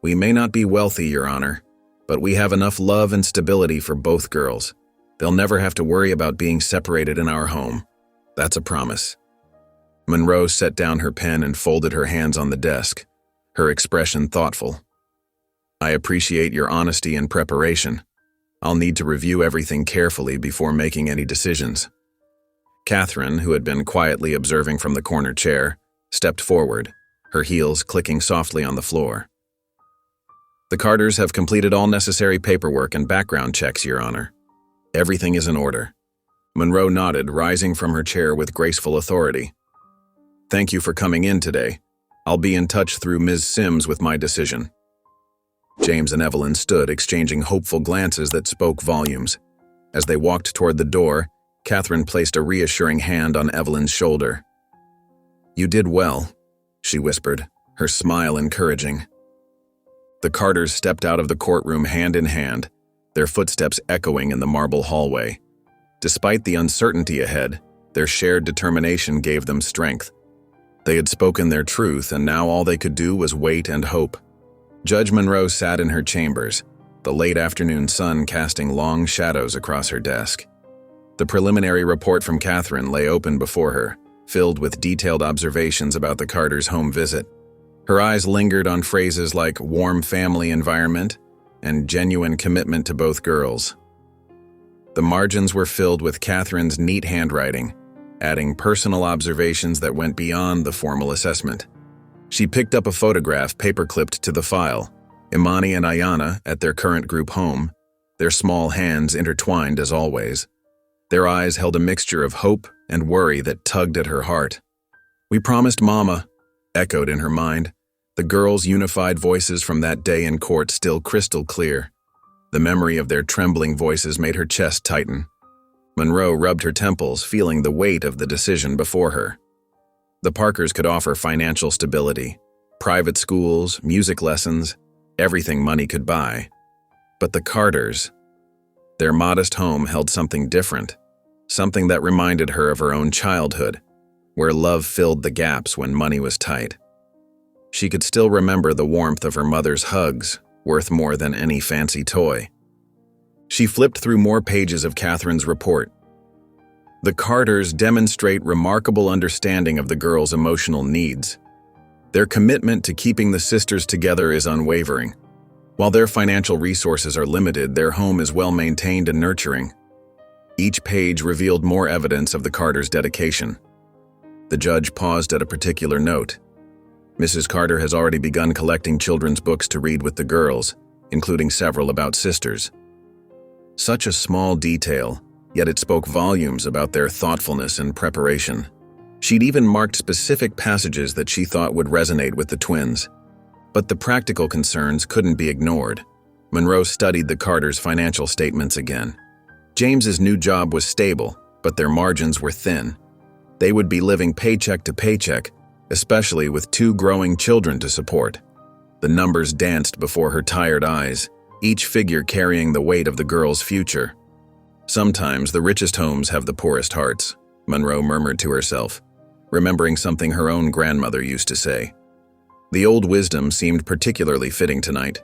"We may not be wealthy, Your Honor, but we have enough love and stability for both girls. They'll never have to worry about being separated in our home. That's a promise." Monroe set down her pen and folded her hands on the desk, her expression thoughtful. "I appreciate your honesty and preparation. I'll need to review everything carefully before making any decisions." Catherine, who had been quietly observing from the corner chair, stepped forward, her heels clicking softly on the floor. "The Carters have completed all necessary paperwork and background checks, Your Honor. Everything is in order." Monroe nodded, rising from her chair with graceful authority. "Thank you for coming in today. I'll be in touch through Ms. Sims with my decision." James and Evelyn stood, exchanging hopeful glances that spoke volumes. As they walked toward the door, Catherine placed a reassuring hand on Evelyn's shoulder. "You did well," she whispered, her smile encouraging. The Carters stepped out of the courtroom hand in hand, their footsteps echoing in the marble hallway. Despite the uncertainty ahead, their shared determination gave them strength. They had spoken their truth, and now all they could do was wait and hope. Judge Monroe sat in her chambers, the late afternoon sun casting long shadows across her desk. The preliminary report from Catherine lay open before her, filled with detailed observations about the Carters' home visit. Her eyes lingered on phrases like warm family environment and genuine commitment to both girls. The margins were filled with Catherine's neat handwriting, adding personal observations that went beyond the formal assessment. She picked up a photograph paper-clipped to the file, Imani and Ayana at their current group home, their small hands intertwined as always. Their eyes held a mixture of hope and worry that tugged at her heart. "We promised Mama," echoed in her mind, the girls' unified voices from that day in court still crystal clear. The memory of their trembling voices made her chest tighten. Monroe rubbed her temples, feeling the weight of the decision before her. The Parkers could offer financial stability, private schools, music lessons, everything money could buy. But the Carters, their modest home held something different, something that reminded her of her own childhood, where love filled the gaps when money was tight. She could still remember the warmth of her mother's hugs, worth more than any fancy toy. She flipped through more pages of Catherine's report. The Carters demonstrate remarkable understanding of the girls' emotional needs. Their commitment to keeping the sisters together is unwavering. While their financial resources are limited, their home is well maintained and nurturing. Each page revealed more evidence of the Carters' dedication. The judge paused at a particular note. Mrs. Carter has already begun collecting children's books to read with the girls, including several about sisters. Such a small detail, yet it spoke volumes about their thoughtfulness and preparation. She'd even marked specific passages that she thought would resonate with the twins. But the practical concerns couldn't be ignored. Monroe studied the Carters' financial statements again. James's new job was stable, but their margins were thin. They would be living paycheck to paycheck, especially with 2 growing children to support. The numbers danced before her tired eyes, each figure carrying the weight of the girls' future. "Sometimes the richest homes have the poorest hearts," Monroe murmured to herself, remembering something her own grandmother used to say. The old wisdom seemed particularly fitting tonight.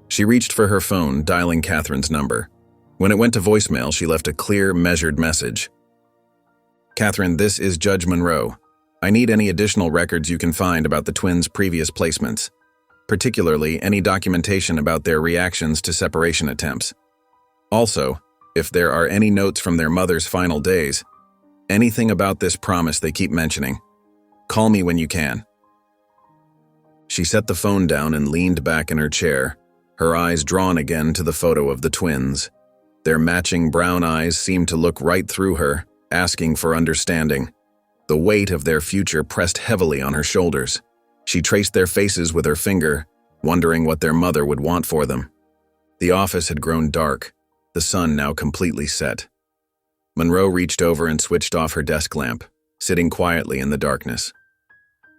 She reached for her phone, dialing Catherine's number. When it went to voicemail, she left a clear, measured message. "Catherine, this is Judge Monroe. I need any additional records you can find about the twins' previous placements, particularly any documentation about their reactions to separation attempts. Also, if there are any notes from their mother's final days, anything about this promise they keep mentioning. Call me when you can." She set the phone down and leaned back in her chair, her eyes drawn again to the photo of the twins. Their matching brown eyes seemed to look right through her, asking for understanding. The weight of their future pressed heavily on her shoulders. She traced their faces with her finger, wondering what their mother would want for them. The office had grown dark, the sun now completely set. Monroe reached over and switched off her desk lamp, sitting quietly in the darkness.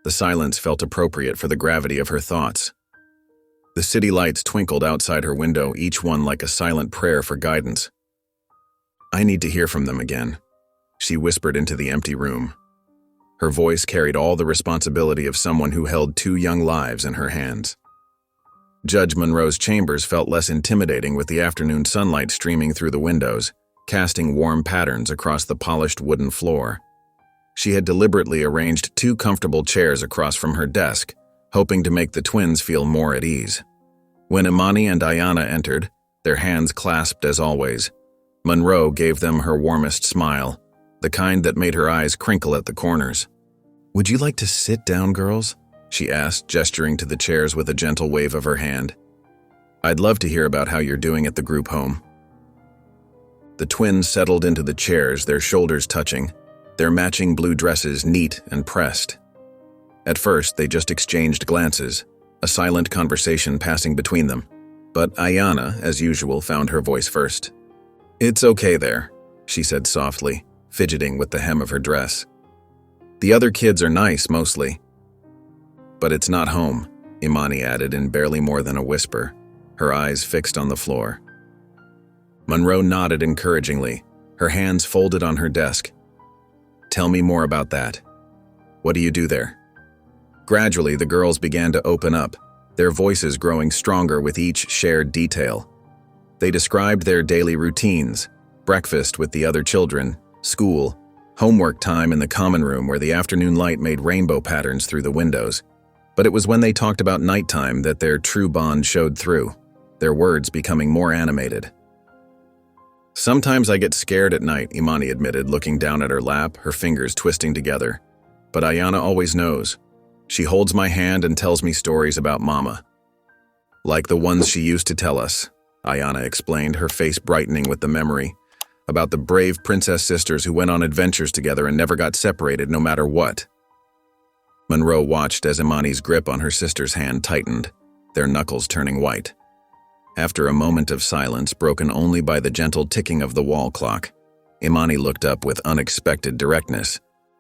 The silence felt appropriate for the gravity of her thoughts. The city lights twinkled outside her window, each one like a silent prayer for guidance. "I need to hear from them again," she whispered into the empty room. Her voice carried all the responsibility of someone who held 2 young lives in her hands. Judge Monroe's chambers felt less intimidating with the afternoon sunlight streaming through the windows, casting warm patterns across the polished wooden floor. She had deliberately arranged 2 comfortable chairs across from her desk, hoping to make the twins feel more at ease. When Imani and Ayana entered, their hands clasped as always, Monroe gave them her warmest smile, the kind that made her eyes crinkle at the corners. "Would you like to sit down, girls?" she asked, gesturing to the chairs with a gentle wave of her hand. "I'd love to hear about how you're doing at the group home." The twins settled into the chairs, their shoulders touching, their matching blue dresses neat and pressed. At first, they just exchanged glances, a silent conversation passing between them. But Ayana, as usual, found her voice first. "It's okay there," she said softly, fidgeting with the hem of her dress. "The other kids are nice, mostly." "But it's not home," Imani added in barely more than a whisper, her eyes fixed on the floor. Monroe nodded encouragingly, her hands folded on her desk. "Tell me more about that. What do you do there?" Gradually, the girls began to open up, their voices growing stronger with each shared detail. They described their daily routines, breakfast with the other children, school, Homework time in the common room where the afternoon light made rainbow patterns through the windows. But it was when they talked about nighttime that their true bond showed through, their words becoming more animated. "Sometimes I get scared at night," Imani admitted, looking down at her lap, her fingers twisting together. "But Ayana always knows. She holds my hand and tells me stories about Mama. Like the ones she used to tell us," Ayana explained, her face brightening with the memory, "about the brave princess sisters who went on adventures together and never got separated no matter what." Monroe watched as Imani's grip on her sister's hand tightened, their knuckles turning white. After a moment of silence, broken only by the gentle ticking of the wall clock, Imani looked up with unexpected directness.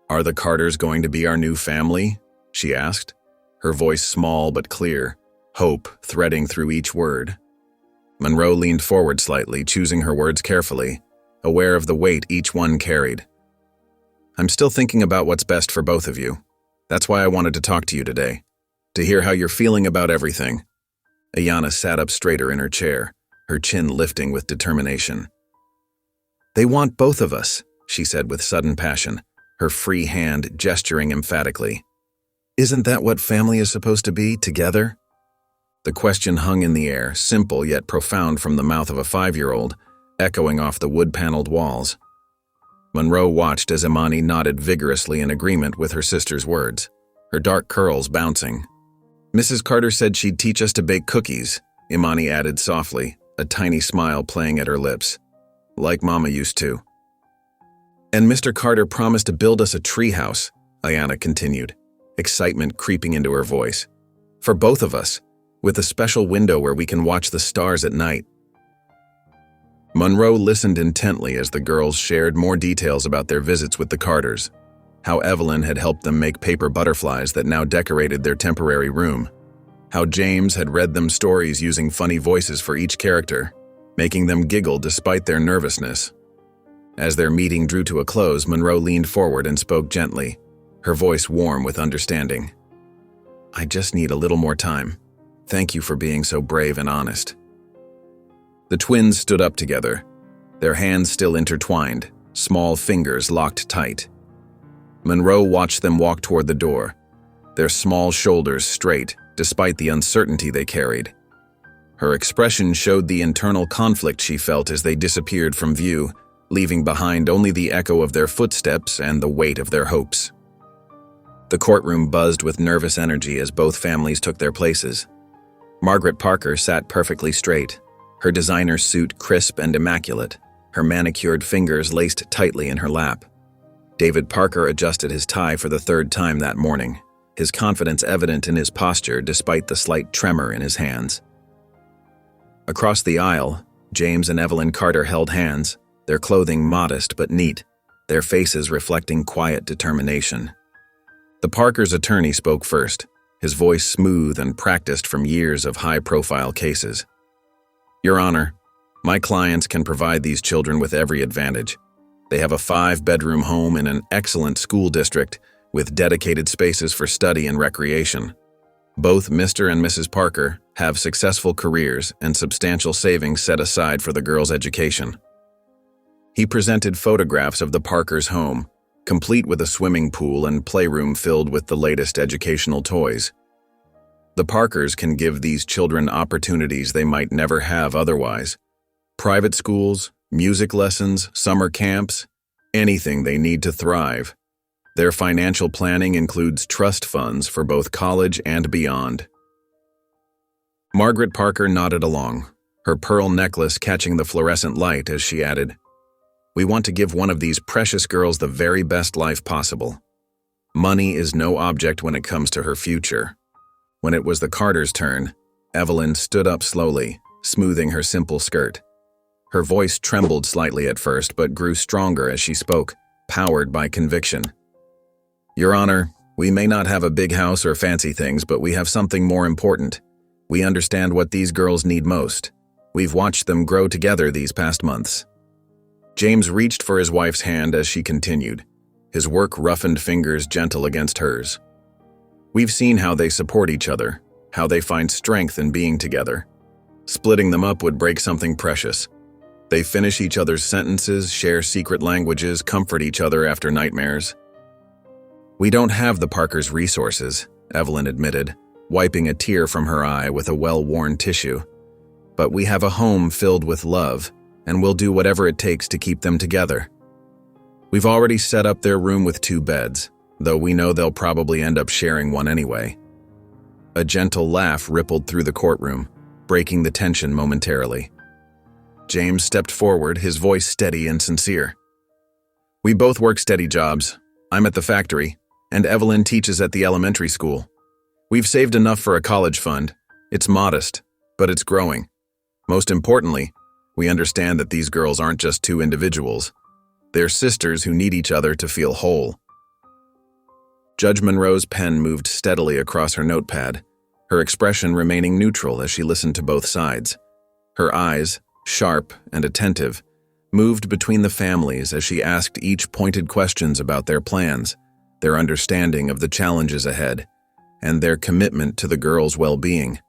"Are the Carters going to be our new family?" she asked, her voice small but clear, hope threading through each word. Monroe leaned forward slightly, choosing her words carefully, aware of the weight each one carried. "I'm still thinking about what's best for both of you. That's why I wanted to talk to you today, to hear how you're feeling about everything." Ayana sat up straighter in her chair, her chin lifting with determination. "They want both of us," she said with sudden passion, her free hand gesturing emphatically. "Isn't that what family is supposed to be, together?" The question hung in the air, simple yet profound from the mouth of a 5-year-old, echoing off the wood-paneled walls. Monroe watched as Imani nodded vigorously in agreement with her sister's words, her dark curls bouncing. "Mrs. Carter said she'd teach us to bake cookies," Imani added softly, a tiny smile playing at her lips. "Like Mama used to." "And Mr. Carter promised to build us a treehouse," Ayana continued, excitement creeping into her voice. "For both of us, with a special window where we can watch the stars at night." Monroe listened intently as the girls shared more details about their visits with the Carters, how Evelyn had helped them make paper butterflies that now decorated their temporary room, how James had read them stories using funny voices for each character, making them giggle despite their nervousness. As their meeting drew to a close, Monroe leaned forward and spoke gently, her voice warm with understanding. "I just need a little more time. Thank you for being so brave and honest." The twins stood up together, their hands still intertwined, small fingers locked tight. Monroe watched them walk toward the door, their small shoulders straight despite the uncertainty they carried. Her expression showed the internal conflict she felt as they disappeared from view, leaving behind only the echo of their footsteps and the weight of their hopes. The courtroom buzzed with nervous energy as both families took their places. Margaret Parker sat perfectly straight, her designer suit crisp and immaculate, her manicured fingers laced tightly in her lap. David Parker adjusted his tie for the 3rd time that morning, his confidence evident in his posture despite the slight tremor in his hands. Across the aisle, James and Evelyn Carter held hands, their clothing modest but neat, their faces reflecting quiet determination. The Parkers' attorney spoke first, his voice smooth and practiced from years of high-profile cases. "Your Honor, my clients can provide these children with every advantage. They have a 5-bedroom home in an excellent school district with dedicated spaces for study and recreation. Both Mr. and Mrs. Parker have successful careers and substantial savings set aside for the girls' education." He presented photographs of the Parkers' home, complete with a swimming pool and playroom filled with the latest educational toys. The Parkers can give these children opportunities they might never have otherwise. Private schools, music lessons, summer camps, anything they need to thrive. Their financial planning includes trust funds for both college and beyond. Margaret Parker nodded along, her pearl necklace catching the fluorescent light as she added, "We want to give one of these precious girls the very best life possible. Money is no object when it comes to her future." When it was the Carters' turn, Evelyn stood up slowly, smoothing her simple skirt. Her voice trembled slightly at first, but grew stronger as she spoke, powered by conviction. "Your Honor, we may not have a big house or fancy things, but we have something more important. We understand what these girls need most. We've watched them grow together these past months." James reached for his wife's hand as she continued, his work-roughened fingers gentle against hers. "We've seen how they support each other, how they find strength in being together. Splitting them up would break something precious. They finish each other's sentences, share secret languages, comfort each other after nightmares. "We don't have the Parkers' resources," Evelyn admitted, wiping a tear from her eye with a well-worn tissue. "But we have a home filled with love, and we'll do whatever it takes to keep them together. We've already set up their room with 2 beds, though we know they'll probably end up sharing one anyway." A gentle laugh rippled through the courtroom, breaking the tension momentarily. James stepped forward, his voice steady and sincere. "We both work steady jobs. I'm at the factory, and Evelyn teaches at the elementary school. We've saved enough for a college fund. It's modest, but it's growing. Most importantly, we understand that these girls aren't just 2 individuals. They're sisters who need each other to feel whole." Judge Monroe's pen moved steadily across her notepad, her expression remaining neutral as she listened to both sides. Her eyes, sharp and attentive, moved between the families as she asked each pointed questions about their plans, their understanding of the challenges ahead, and their commitment to the girls' well-being.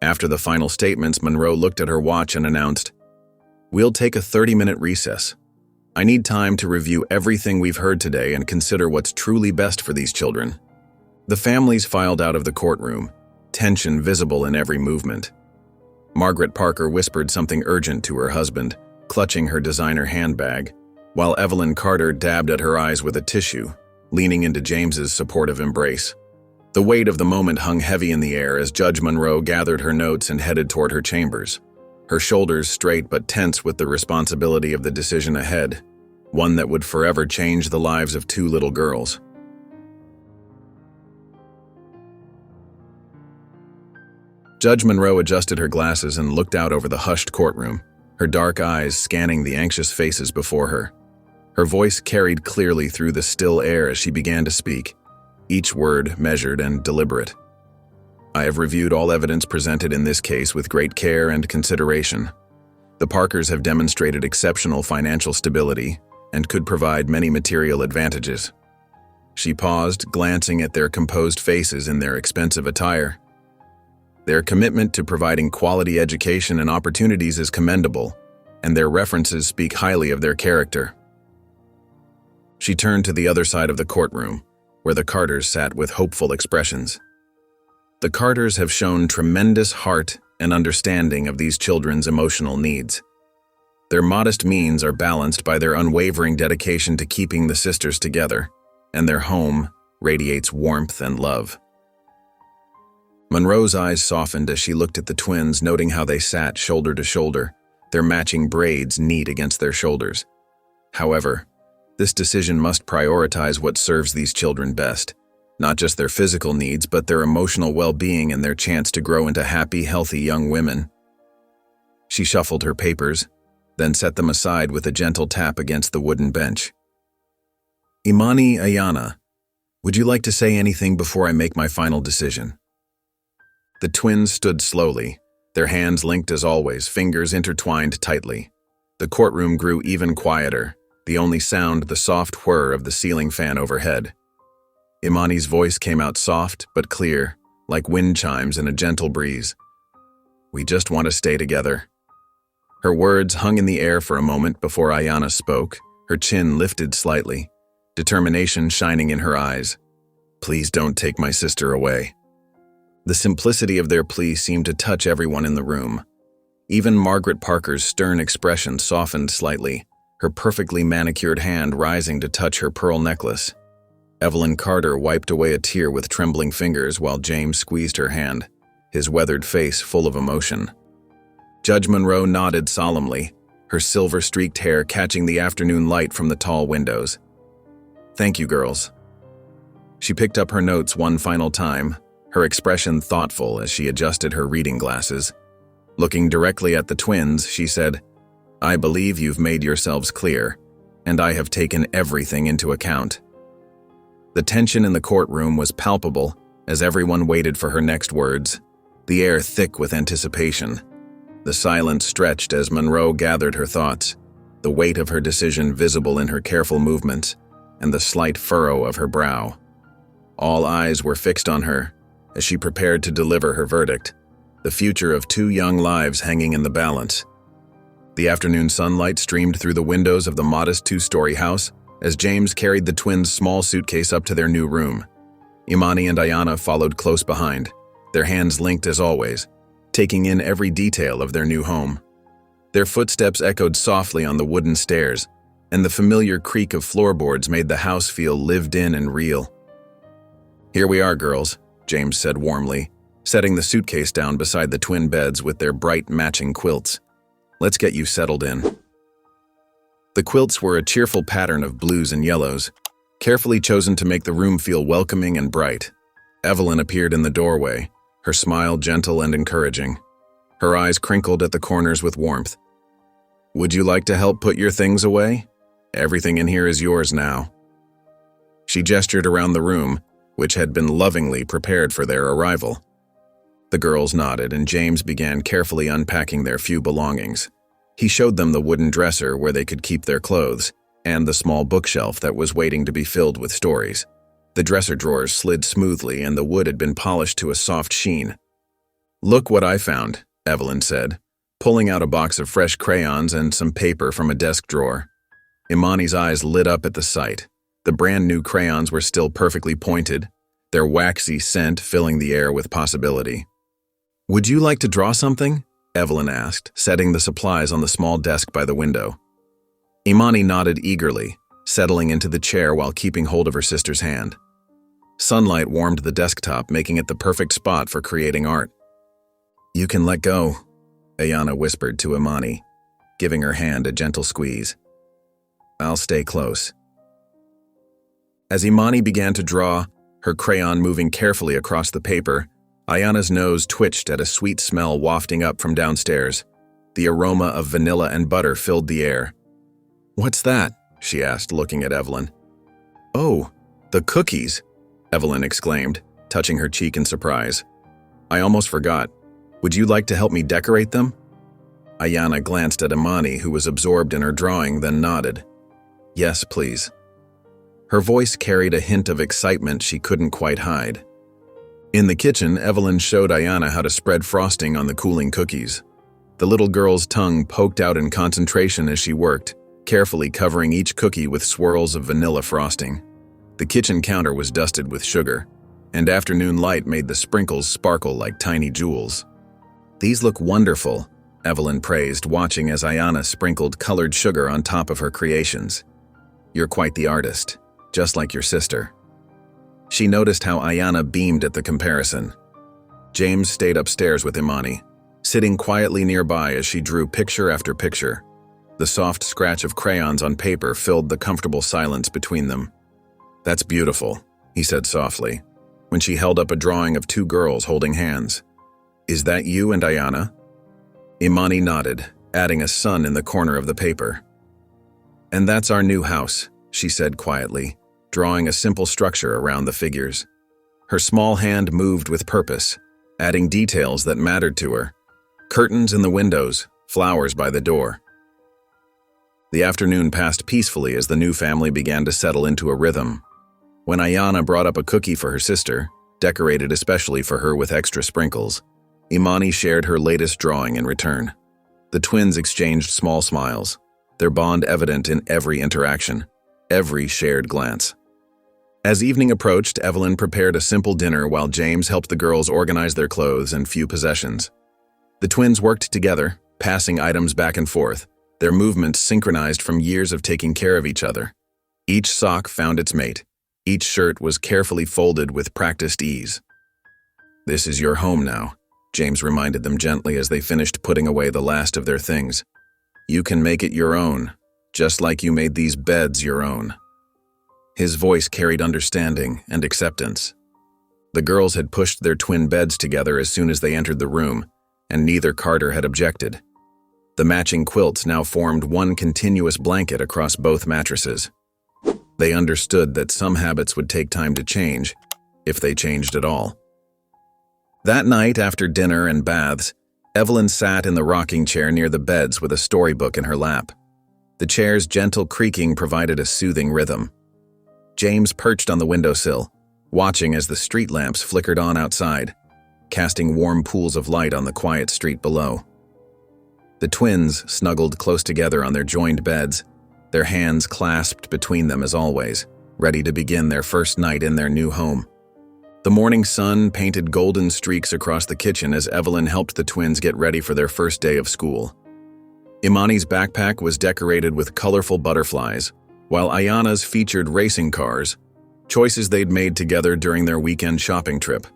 After the final statements, Monroe looked at her watch and announced, "We'll take a 30-minute recess. I need time to review everything we've heard today and consider what's truly best for these children." The families filed out of the courtroom, tension visible in every movement. Margaret Parker whispered something urgent to her husband, clutching her designer handbag, while Evelyn Carter dabbed at her eyes with a tissue, leaning into James's supportive embrace. The weight of the moment hung heavy in the air as Judge Monroe gathered her notes and headed toward her chambers, her shoulders straight but tense with the responsibility of the decision ahead, one that would forever change the lives of 2 little girls. Judge Monroe adjusted her glasses and looked out over the hushed courtroom, her dark eyes scanning the anxious faces before her. Her voice carried clearly through the still air as she began to speak, each word measured and deliberate. "I have reviewed all evidence presented in this case with great care and consideration. The Parkers have demonstrated exceptional financial stability and could provide many material advantages." She paused, glancing at their composed faces in their expensive attire. "Their commitment to providing quality education and opportunities is commendable, and their references speak highly of their character." She turned to the other side of the courtroom, where the Carters sat with hopeful expressions. "The Carters have shown tremendous heart and understanding of these children's emotional needs. Their modest means are balanced by their unwavering dedication to keeping the sisters together, and their home radiates warmth and love." Monroe's eyes softened as she looked at the twins, noting how they sat shoulder to shoulder, their matching braids neat against their shoulders. However, this decision must prioritize what serves these children best, not just their physical needs, but their emotional well-being and their chance to grow into happy, healthy young women. She shuffled her papers, then set them aside with a gentle tap against the wooden bench. "Imani Ayana, would you like to say anything before I make my final decision?" The twins stood slowly, their hands linked as always, fingers intertwined tightly. The courtroom grew even quieter, the only sound the soft whir of the ceiling fan overhead. Imani's voice came out soft but clear, like wind chimes in a gentle breeze. "We just want to stay together." Her words hung in the air for a moment before Ayana spoke, her chin lifted slightly, determination shining in her eyes. "Please don't take my sister away." The simplicity of their plea seemed to touch everyone in the room. Even Margaret Parker's stern expression softened slightly, her perfectly manicured hand rising to touch her pearl necklace. Evelyn Carter wiped away a tear with trembling fingers while James squeezed her hand, his weathered face full of emotion. Judge Monroe nodded solemnly, her silver-streaked hair catching the afternoon light from the tall windows. "Thank you, girls." She picked up her notes one final time, her expression thoughtful as she adjusted her reading glasses. Looking directly at the twins, she said, "I believe you've made yourselves clear, and I have taken everything into account." The tension in the courtroom was palpable as everyone waited for her next words, the air thick with anticipation. The silence stretched as Monroe gathered her thoughts, the weight of her decision visible in her careful movements and the slight furrow of her brow. All eyes were fixed on her as she prepared to deliver her verdict, the future of two young lives hanging in the balance. The afternoon sunlight streamed through the windows of the modest two-story house as James carried the twins' small suitcase up to their new room. Imani and Ayana followed close behind, their hands linked as always, taking in every detail of their new home. Their footsteps echoed softly on the wooden stairs, and the familiar creak of floorboards made the house feel lived in and real. "Here we are, girls," James said warmly, setting the suitcase down beside the twin beds with their bright matching quilts. "Let's get you settled in." The quilts were a cheerful pattern of blues and yellows, carefully chosen to make the room feel welcoming and bright. Evelyn appeared in the doorway, her smile gentle and encouraging. Her eyes crinkled at the corners with warmth. "Would you like to help put your things away? Everything in here is yours now." She gestured around the room, which had been lovingly prepared for their arrival. The girls nodded, and James began carefully unpacking their few belongings. He showed them the wooden dresser where they could keep their clothes, and the small bookshelf that was waiting to be filled with stories. The dresser drawers slid smoothly, and the wood had been polished to a soft sheen. "Look what I found," Evelyn said, pulling out a box of fresh crayons and some paper from a desk drawer. Imani's eyes lit up at the sight. The brand new crayons were still perfectly pointed, their waxy scent filling the air with possibility. "Would you like to draw something?" Evelyn asked, setting the supplies on the small desk by the window. Imani nodded eagerly, settling into the chair while keeping hold of her sister's hand. Sunlight warmed the desktop, making it the perfect spot for creating art. "You can let go," Ayana whispered to Imani, giving her hand a gentle squeeze. "I'll stay close." As Imani began to draw, her crayon moving carefully across the paper, Ayana's nose twitched at a sweet smell wafting up from downstairs. The aroma of vanilla and butter filled the air. "What's that?" she asked, looking at Evelyn. "Oh, the cookies!" Evelyn exclaimed, touching her cheek in surprise. "I almost forgot. Would you like to help me decorate them?" Ayana glanced at Imani, who was absorbed in her drawing, then nodded. "Yes, please." Her voice carried a hint of excitement she couldn't quite hide. In the kitchen, Evelyn showed Ayana how to spread frosting on the cooling cookies. The little girl's tongue poked out in concentration as she worked, carefully covering each cookie with swirls of vanilla frosting. The kitchen counter was dusted with sugar, and afternoon light made the sprinkles sparkle like tiny jewels. "These look wonderful," Evelyn praised, watching as Ayana sprinkled colored sugar on top of her creations. "You're quite the artist, just like your sister." She noticed how Ayana beamed at the comparison. James stayed upstairs with Imani, sitting quietly nearby as she drew picture after picture. The soft scratch of crayons on paper filled the comfortable silence between them. "That's beautiful," he said softly, when she held up a drawing of two girls holding hands. "Is that you and Ayana?" Imani nodded, adding a sun in the corner of the paper. "And that's our new house," she said quietly, drawing a simple structure around the figures. Her small hand moved with purpose, adding details that mattered to her. Curtains in the windows, flowers by the door. The afternoon passed peacefully as the new family began to settle into a rhythm. When Ayana brought up a cookie for her sister, decorated especially for her with extra sprinkles, Imani shared her latest drawing in return. The twins exchanged small smiles, their bond evident in every interaction, every shared glance. As evening approached, Evelyn prepared a simple dinner while James helped the girls organize their clothes and few possessions. The twins worked together, passing items back and forth, their movements synchronized from years of taking care of each other. Each sock found its mate. Each shirt was carefully folded with practiced ease. "This is your home now," James reminded them gently as they finished putting away the last of their things. "You can make it your own, just like you made these beds your own." His voice carried understanding and acceptance. The girls had pushed their twin beds together as soon as they entered the room, and neither Carter had objected. The matching quilts now formed one continuous blanket across both mattresses. They understood that some habits would take time to change, if they changed at all. That night, after dinner and baths, Evelyn sat in the rocking chair near the beds with a storybook in her lap. The chair's gentle creaking provided a soothing rhythm. James perched on the windowsill, watching as the street lamps flickered on outside, casting warm pools of light on the quiet street below. The twins snuggled close together on their joined beds, their hands clasped between them as always, ready to begin their first night in their new home. The morning sun painted golden streaks across the kitchen as Evelyn helped the twins get ready for their first day of school. Imani's backpack was decorated with colorful butterflies, while Ayana's featured racing cars, choices they'd made together during their weekend shopping trip.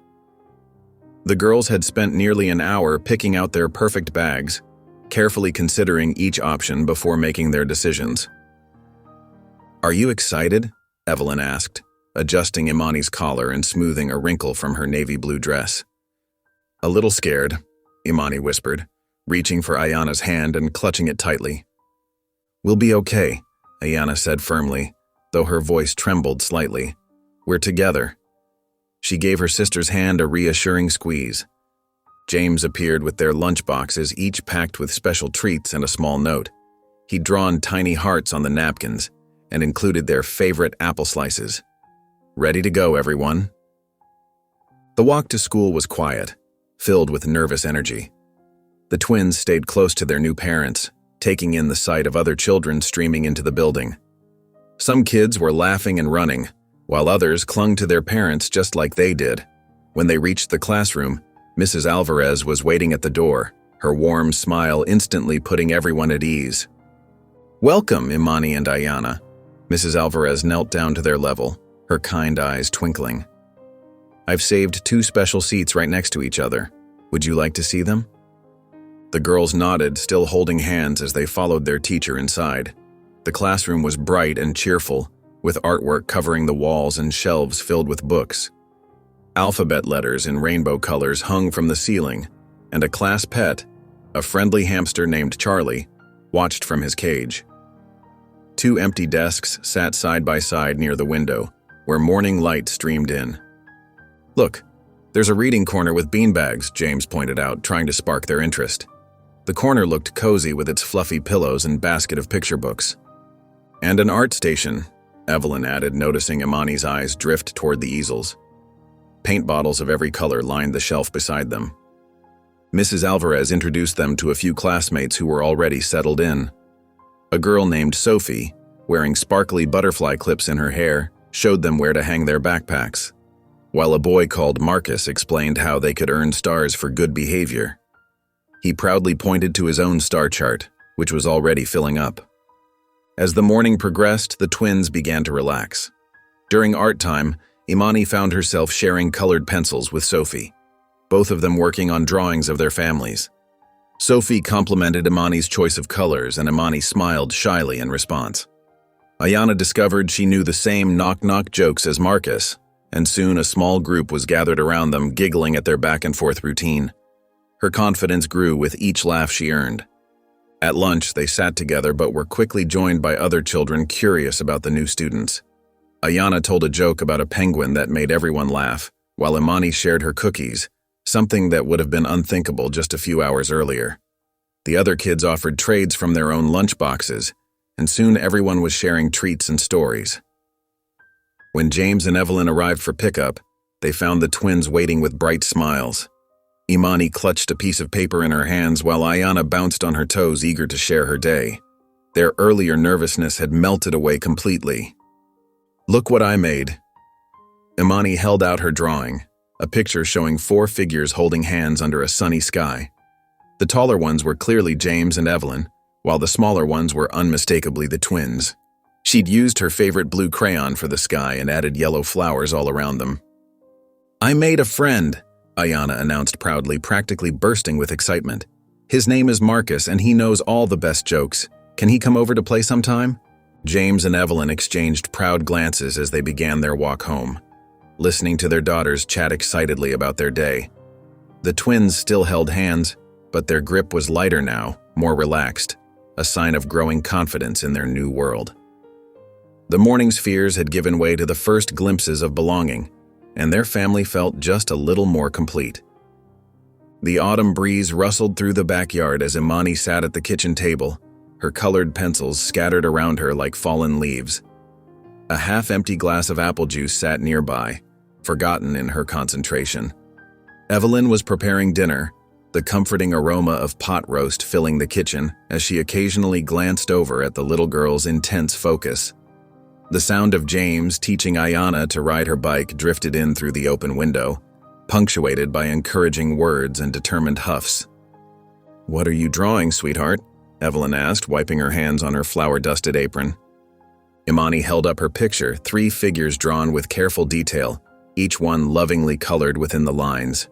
The girls had spent nearly an hour picking out their perfect bags, carefully considering each option before making their decisions. "Are you excited?" Evelyn asked, adjusting Imani's collar and smoothing a wrinkle from her navy blue dress. "A little scared," Imani whispered, reaching for Ayana's hand and clutching it tightly. "We'll be okay," Ayana said firmly, though her voice trembled slightly. "We're together." She gave her sister's hand a reassuring squeeze. James appeared with their lunchboxes, each packed with special treats and a small note. He'd drawn tiny hearts on the napkins and included their favorite apple slices. "Ready to go, everyone." The walk to school was quiet, filled with nervous energy. The twins stayed close to their new parents, taking in the sight of other children streaming into the building. Some kids were laughing and running, while others clung to their parents just like they did. When they reached the classroom, Mrs. Alvarez was waiting at the door, her warm smile instantly putting everyone at ease. "Welcome, Imani and Ayana." Mrs. Alvarez knelt down to their level, her kind eyes twinkling. "I've saved 2 special seats right next to each other. Would you like to see them?" The girls nodded, still holding hands as they followed their teacher inside. The classroom was bright and cheerful, with artwork covering the walls and shelves filled with books. Alphabet letters in rainbow colors hung from the ceiling, and a class pet, a friendly hamster named Charlie, watched from his cage. 2 empty desks sat side by side near the window, where morning light streamed in. "Look, there's a reading corner with beanbags," James pointed out, trying to spark their interest. The corner looked cozy with its fluffy pillows and basket of picture books. "And an art station," Evelyn added, noticing Imani's eyes drift toward the easels. Paint bottles of every color lined the shelf beside them. Mrs. Alvarez introduced them to a few classmates who were already settled in. A girl named Sophie, wearing sparkly butterfly clips in her hair, showed them where to hang their backpacks, while a boy called Marcus explained how they could earn stars for good behavior. He proudly pointed to his own star chart, which was already filling up. As the morning progressed, the twins began to relax. During art time, Imani found herself sharing colored pencils with Sophie, both of them working on drawings of their families. Sophie complimented Imani's choice of colors, and Imani smiled shyly in response. Ayana discovered she knew the same knock-knock jokes as Marcus, and soon a small group was gathered around them, giggling at their back-and-forth routine. Her confidence grew with each laugh she earned. At lunch, they sat together but were quickly joined by other children curious about the new students. Ayana told a joke about a penguin that made everyone laugh, while Imani shared her cookies, something that would have been unthinkable just a few hours earlier. The other kids offered trades from their own lunchboxes, and soon everyone was sharing treats and stories. When James and Evelyn arrived for pickup, they found the twins waiting with bright smiles. Imani clutched a piece of paper in her hands while Ayana bounced on her toes, eager to share her day. Their earlier nervousness had melted away completely. "Look what I made." Imani held out her drawing, a picture showing 4 figures holding hands under a sunny sky. The taller ones were clearly James and Evelyn, while the smaller ones were unmistakably the twins. She'd used her favorite blue crayon for the sky and added yellow flowers all around them. "I made a friend," Ayana announced proudly, practically bursting with excitement. "His name is Marcus, and he knows all the best jokes. Can he come over to play sometime?" James and Evelyn exchanged proud glances as they began their walk home, listening to their daughters chat excitedly about their day. The twins still held hands, but their grip was lighter now, more relaxed, a sign of growing confidence in their new world. The morning's fears had given way to the first glimpses of belonging, and their family felt just a little more complete. The autumn breeze rustled through the backyard as Imani sat at the kitchen table, her colored pencils scattered around her like fallen leaves. A half-empty glass of apple juice sat nearby, forgotten in her concentration. Evelyn was preparing dinner, the comforting aroma of pot roast filling the kitchen as she occasionally glanced over at the little girl's intense focus. The sound of James teaching Ayanna to ride her bike drifted in through the open window, punctuated by encouraging words and determined huffs. "What are you drawing, sweetheart?" Evelyn asked, wiping her hands on her flour-dusted apron. Imani held up her picture, 3 figures drawn with careful detail, each one lovingly colored within the lines.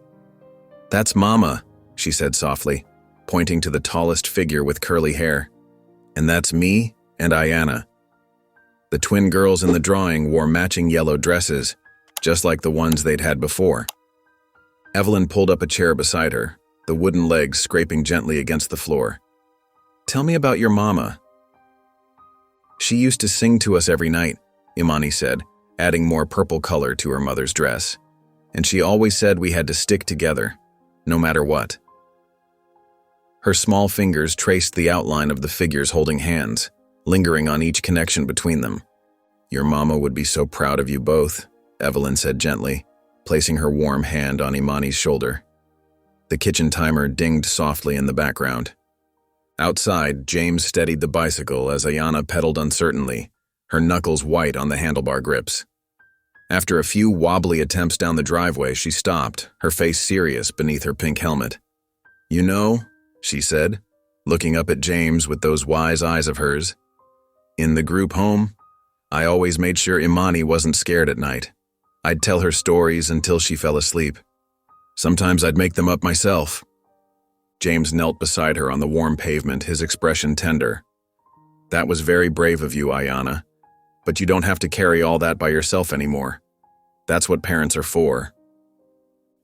"That's Mama," she said softly, pointing to the tallest figure with curly hair. "And that's me and Ayanna." The twin girls in the drawing wore matching yellow dresses, just like the ones they'd had before. Evelyn pulled up a chair beside her, the wooden legs scraping gently against the floor. "Tell me about your mama." "She used to sing to us every night," Imani said, adding more purple color to her mother's dress. "And she always said we had to stick together, no matter what." Her small fingers traced the outline of the figures holding hands, lingering on each connection between them. "Your mama would be so proud of you both," Evelyn said gently, placing her warm hand on Imani's shoulder. The kitchen timer dinged softly in the background. Outside, James steadied the bicycle as Ayanna pedaled uncertainly, her knuckles white on the handlebar grips. After a few wobbly attempts down the driveway, she stopped, her face serious beneath her pink helmet. "You know," she said, looking up at James with those wise eyes of hers, "in the group home, I always made sure Imani wasn't scared at night. I'd tell her stories until she fell asleep. Sometimes I'd make them up myself." James knelt beside her on the warm pavement, his expression tender. "That was very brave of you, Ayanna, but you don't have to carry all that by yourself anymore. That's what parents are for."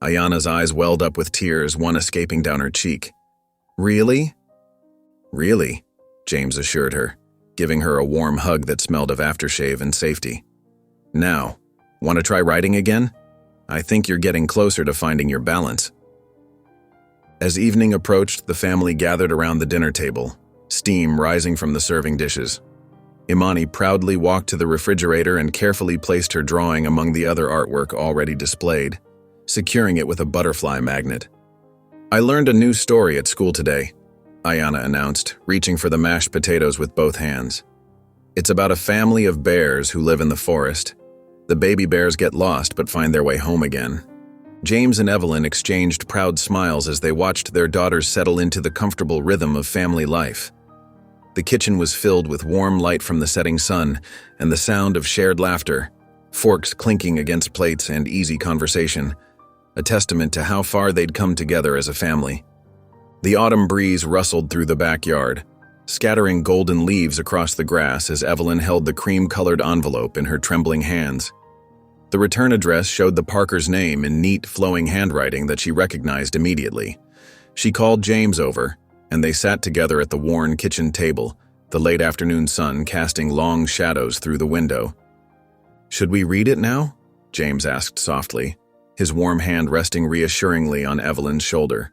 Ayanna's eyes welled up with tears, one escaping down her cheek. "Really?" "Really," James assured her, giving her a warm hug that smelled of aftershave and safety. "Now, want to try riding again? I think you're getting closer to finding your balance." As evening approached, the family gathered around the dinner table, steam rising from the serving dishes. Imani proudly walked to the refrigerator and carefully placed her drawing among the other artwork already displayed, securing it with a butterfly magnet. "I learned a new story at school today," Ayanna announced, reaching for the mashed potatoes with both hands. "It's about a family of bears who live in the forest. The baby bears get lost but find their way home again." James and Evelyn exchanged proud smiles as they watched their daughters settle into the comfortable rhythm of family life. The kitchen was filled with warm light from the setting sun and the sound of shared laughter, forks clinking against plates and easy conversation, a testament to how far they'd come together as a family. The autumn breeze rustled through the backyard, scattering golden leaves across the grass as Evelyn held the cream-colored envelope in her trembling hands. The return address showed the Parkers' name in neat, flowing handwriting that she recognized immediately. She called James over, and they sat together at the worn kitchen table, the late afternoon sun casting long shadows through the window. "Should we read it now?" James asked softly, his warm hand resting reassuringly on Evelyn's shoulder.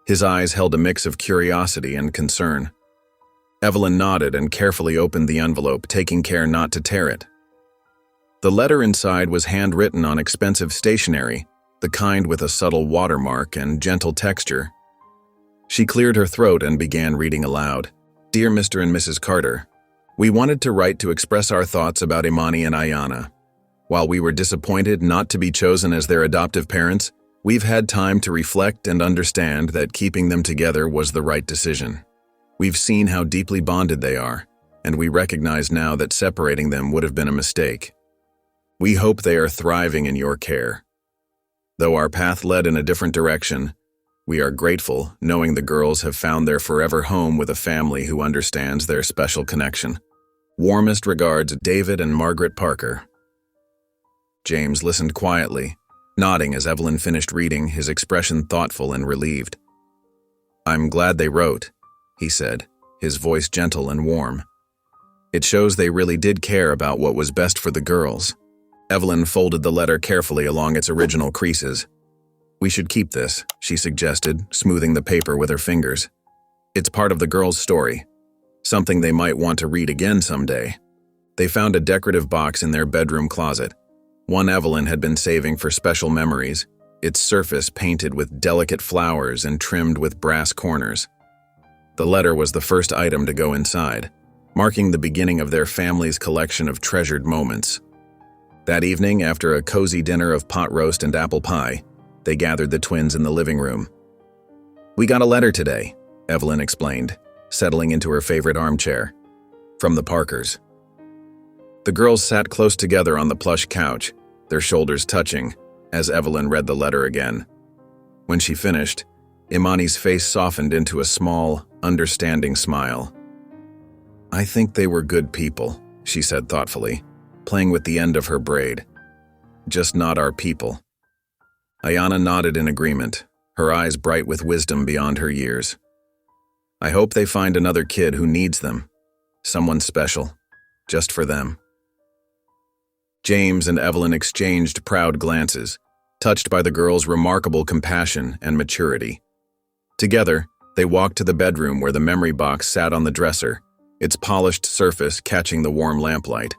His eyes held a mix of curiosity and concern. Evelyn nodded and carefully opened the envelope, taking care not to tear it. The letter inside was handwritten on expensive stationery, the kind with a subtle watermark and gentle texture. She cleared her throat and began reading aloud. "Dear Mr. and Mrs. Carter, we wanted to write to express our thoughts about Imani and Ayanna. While we were disappointed not to be chosen as their adoptive parents, we've had time to reflect and understand that keeping them together was the right decision. We've seen how deeply bonded they are, and we recognize now that separating them would have been a mistake. We hope they are thriving in your care. Though our path led in a different direction, we are grateful knowing the girls have found their forever home with a family who understands their special connection. Warmest regards, David and Margaret Parker." James listened quietly, nodding as Evelyn finished reading, his expression thoughtful and relieved. "I'm glad they wrote," he said, his voice gentle and warm. "It shows they really did care about what was best for the girls." Evelyn folded the letter carefully along its original creases. "We should keep this," she suggested, smoothing the paper with her fingers. "It's part of the girls' story, something they might want to read again someday." They found a decorative box in their bedroom closet, one Evelyn had been saving for special memories, its surface painted with delicate flowers and trimmed with brass corners. The letter was the first item to go inside, marking the beginning of their family's collection of treasured moments. That evening, after a cozy dinner of pot roast and apple pie, they gathered the twins in the living room. "We got a letter today," Evelyn explained, settling into her favorite armchair. "From the Parkers." The girls sat close together on the plush couch, their shoulders touching, as Evelyn read the letter again. When she finished, Imani's face softened into a small, understanding smile. "I think they were good people," she said thoughtfully, playing with the end of her braid. "Just not our people." Ayana nodded in agreement, her eyes bright with wisdom beyond her years. "I hope they find another kid who needs them. Someone special, just for them." James and Evelyn exchanged proud glances, touched by the girls' remarkable compassion and maturity. Together, they walked to the bedroom where the memory box sat on the dresser, its polished surface catching the warm lamplight.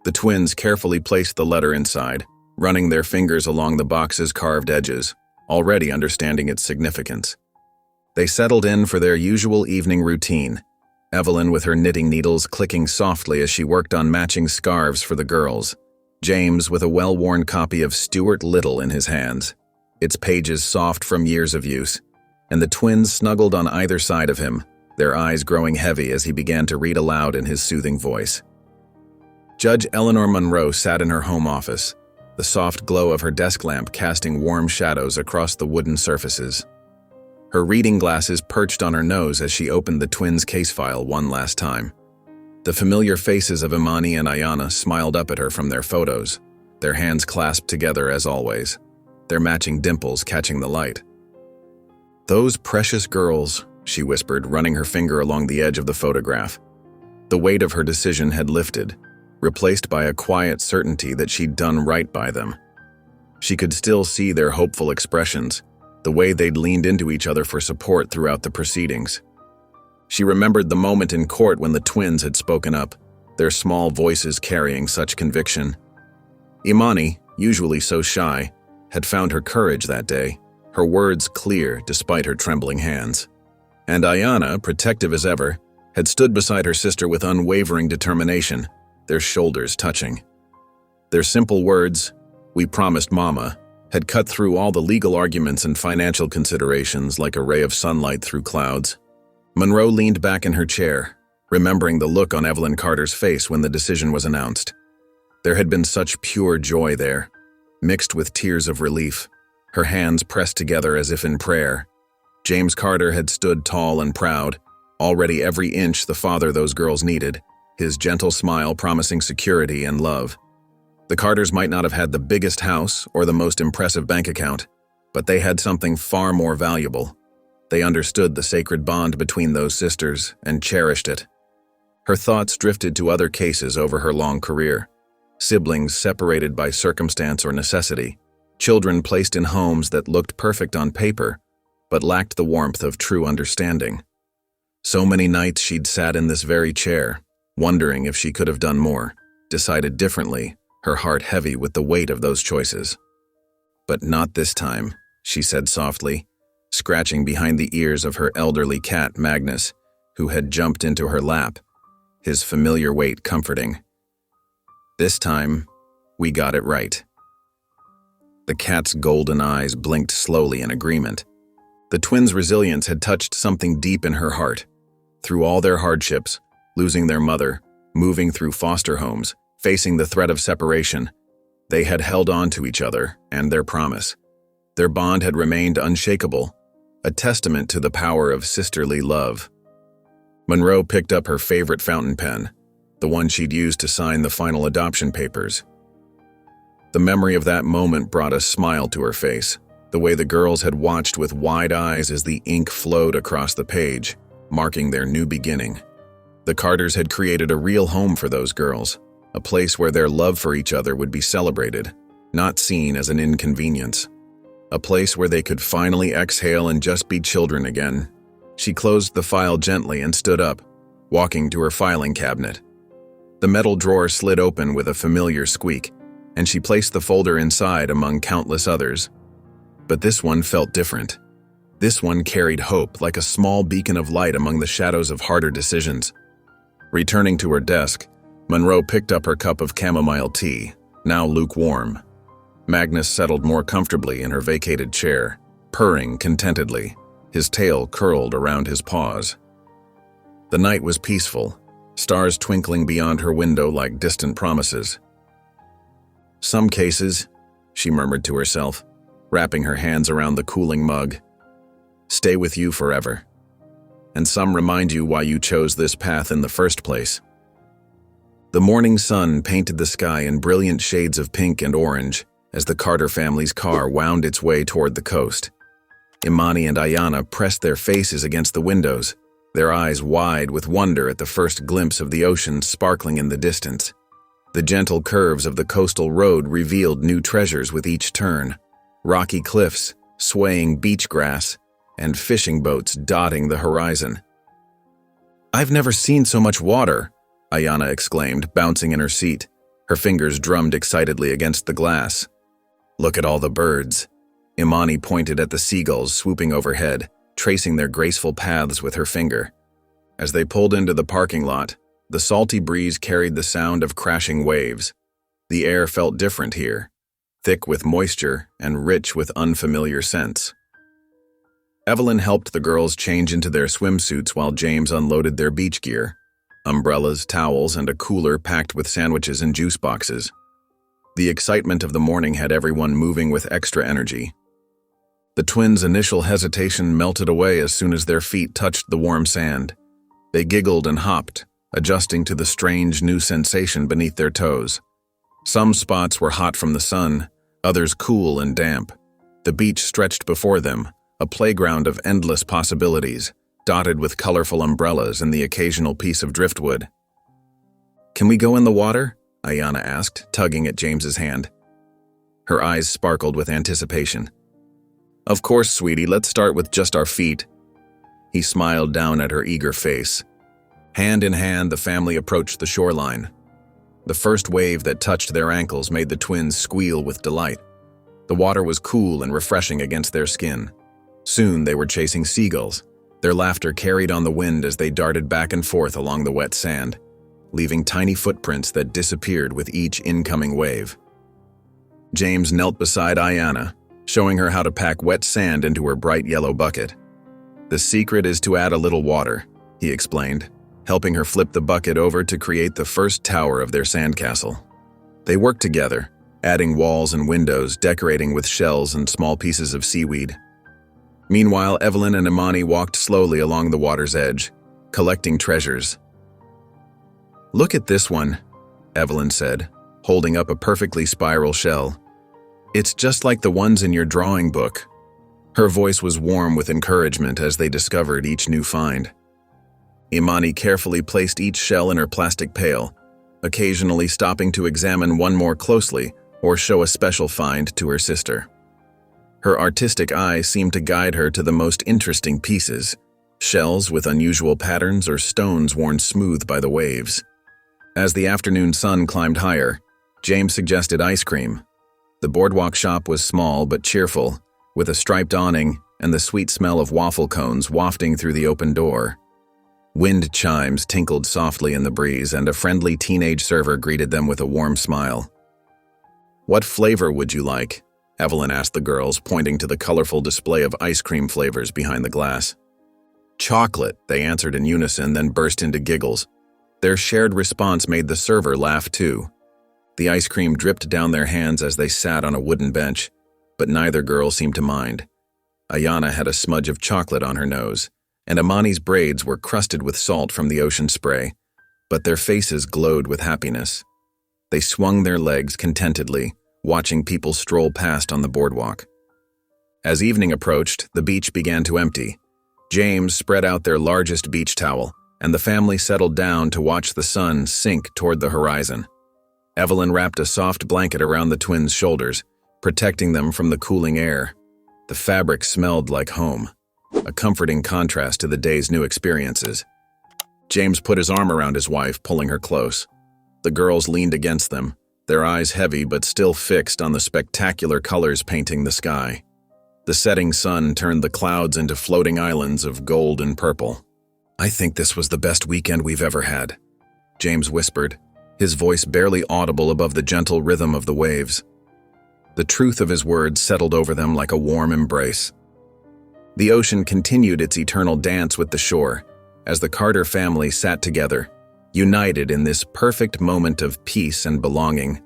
The twins carefully placed the letter inside, running their fingers along the box's carved edges, already understanding its significance. They settled in for their usual evening routine, Evelyn with her knitting needles clicking softly as she worked on matching scarves for the girls, James with a well-worn copy of Stuart Little in his hands, its pages soft from years of use, and the twins snuggled on either side of him, their eyes growing heavy as he began to read aloud in his soothing voice. Judge Eleanor Monroe sat in her home office, the soft glow of her desk lamp casting warm shadows across the wooden surfaces. Her reading glasses perched on her nose as she opened the twins' case file one last time. The familiar faces of Imani and Ayana smiled up at her from their photos, their hands clasped together as always, their matching dimples catching the light. "Those precious girls," she whispered, running her finger along the edge of the photograph. The weight of her decision had lifted, replaced by a quiet certainty that she'd done right by them. She could still see their hopeful expressions, the way they'd leaned into each other for support throughout the proceedings. She remembered the moment in court when the twins had spoken up, their small voices carrying such conviction. Imani, usually so shy, had found her courage that day, her words clear despite her trembling hands. And Ayana, protective as ever, had stood beside her sister with unwavering determination, their shoulders touching. Their simple words, "We promised Mama," had cut through all the legal arguments and financial considerations like a ray of sunlight through clouds. Monroe leaned back in her chair, remembering the look on Evelyn Carter's face when the decision was announced. There had been such pure joy there, mixed with tears of relief, her hands pressed together as if in prayer. James Carter had stood tall and proud, already every inch the father those girls needed, his gentle smile promising security and love. The Carters might not have had the biggest house or the most impressive bank account, but they had something far more valuable. They understood the sacred bond between those sisters and cherished it. Her thoughts drifted to other cases over her long career. Siblings separated by circumstance or necessity, children placed in homes that looked perfect on paper, but lacked the warmth of true understanding. So many nights she'd sat in this very chair, wondering if she could have done more, decided differently, her heart heavy with the weight of those choices. "But not this time," she said softly, scratching behind the ears of her elderly cat, Magnus, who had jumped into her lap, his familiar weight comforting. "This time, we got it right." The cat's golden eyes blinked slowly in agreement. The twins' resilience had touched something deep in her heart. Through all their hardships, losing their mother, moving through foster homes, facing the threat of separation, they had held on to each other and their promise. Their bond had remained unshakable, a testament to the power of sisterly love. Monroe picked up her favorite fountain pen, the one she'd used to sign the final adoption papers. The memory of that moment brought a smile to her face, the way the girls had watched with wide eyes as the ink flowed across the page, marking their new beginning. The Carters had created a real home for those girls, a place where their love for each other would be celebrated, not seen as an inconvenience. A place where they could finally exhale and just be children again. She closed the file gently and stood up, walking to her filing cabinet. The metal drawer slid open with a familiar squeak, and she placed the folder inside among countless others. But this one felt different. This one carried hope like a small beacon of light among the shadows of harder decisions. Returning to her desk, Monroe picked up her cup of chamomile tea, now lukewarm. Magnus settled more comfortably in her vacated chair, purring contentedly, his tail curled around his paws. The night was peaceful, stars twinkling beyond her window like distant promises. "Some cases," she murmured to herself, wrapping her hands around the cooling mug, "stay with you forever. And some remind you why you chose this path in the first place." The morning sun painted the sky in brilliant shades of pink and orange as the Carter family's car wound its way toward the coast. Imani and Ayana pressed their faces against the windows, their eyes wide with wonder at the first glimpse of the ocean sparkling in the distance. The gentle curves of the coastal road revealed new treasures with each turn: rocky cliffs, swaying beach grass, and fishing boats dotting the horizon. "I've never seen so much water," Ayana exclaimed, bouncing in her seat. Her fingers drummed excitedly against the glass. "Look at all the birds." Imani pointed at the seagulls swooping overhead, tracing their graceful paths with her finger. As they pulled into the parking lot, the salty breeze carried the sound of crashing waves. The air felt different here, thick with moisture and rich with unfamiliar scents. Evelyn helped the girls change into their swimsuits while James unloaded their beach gear: umbrellas, towels, and a cooler packed with sandwiches and juice boxes. The excitement of the morning had everyone moving with extra energy. The twins' initial hesitation melted away as soon as their feet touched the warm sand. They giggled and hopped, adjusting to the strange new sensation beneath their toes. Some spots were hot from the sun, others cool and damp. The beach stretched before them, a playground of endless possibilities, dotted with colorful umbrellas and the occasional piece of driftwood. "Can we go in the water?" Ayana asked, tugging at James's hand. Her eyes sparkled with anticipation. "Of course, sweetie, let's start with just our feet." He smiled down at her eager face. Hand in hand, the family approached the shoreline. The first wave that touched their ankles made the twins squeal with delight. The water was cool and refreshing against their skin. Soon they were chasing seagulls. Their laughter carried on the wind as they darted back and forth along the wet sand, leaving tiny footprints that disappeared with each incoming wave. James knelt beside Ayana, showing her how to pack wet sand into her bright yellow bucket. "The secret is to add a little water," he explained, helping her flip the bucket over to create the first tower of their sandcastle. They worked together, adding walls and windows, decorating with shells and small pieces of seaweed. Meanwhile, Evelyn and Imani walked slowly along the water's edge, collecting treasures. "Look at this one," Evelyn said, holding up a perfectly spiral shell. "It's just like the ones in your drawing book." Her voice was warm with encouragement as they discovered each new find. Imani carefully placed each shell in her plastic pail, occasionally stopping to examine one more closely or show a special find to her sister. Her artistic eye seemed to guide her to the most interesting pieces: shells with unusual patterns or stones worn smooth by the waves. As the afternoon sun climbed higher, James suggested ice cream. The boardwalk shop was small but cheerful, with a striped awning and the sweet smell of waffle cones wafting through the open door. Wind chimes tinkled softly in the breeze, and a friendly teenage server greeted them with a warm smile. "What flavor would you like?" Evelyn asked the girls, pointing to the colorful display of ice cream flavors behind the glass. "Chocolate," they answered in unison, then burst into giggles. Their shared response made the server laugh too. The ice cream dripped down their hands as they sat on a wooden bench, but neither girl seemed to mind. Ayana had a smudge of chocolate on her nose, and Imani's braids were crusted with salt from the ocean spray, but their faces glowed with happiness. They swung their legs contentedly, watching people stroll past on the boardwalk. As evening approached, the beach began to empty. James spread out their largest beach towel, and the family settled down to watch the sun sink toward the horizon. Evelyn wrapped a soft blanket around the twins' shoulders, protecting them from the cooling air. The fabric smelled like home, a comforting contrast to the day's new experiences. James put his arm around his wife, pulling her close. The girls leaned against them, their eyes heavy but still fixed on the spectacular colors painting the sky. The setting sun turned the clouds into floating islands of gold and purple. "I think this was the best weekend we've ever had," James whispered, his voice barely audible above the gentle rhythm of the waves. The truth of his words settled over them like a warm embrace. The ocean continued its eternal dance with the shore as the Carter family sat together, united in this perfect moment of peace and belonging.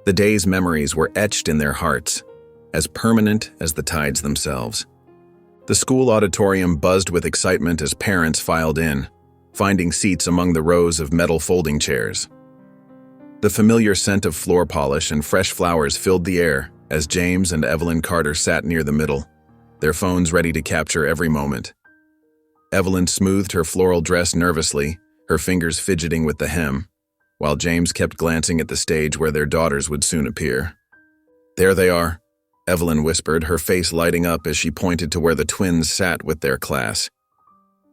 The day's memories were etched in their hearts, as permanent as the tides themselves. The school auditorium buzzed with excitement as parents filed in, finding seats among the rows of metal folding chairs. The familiar scent of floor polish and fresh flowers filled the air as James and Evelyn Carter sat near the middle, their phones ready to capture every moment. Evelyn smoothed her floral dress nervously, her fingers fidgeting with the hem, while James kept glancing at the stage where their daughters would soon appear. "There they are," Evelyn whispered, her face lighting up as she pointed to where the twins sat with their class.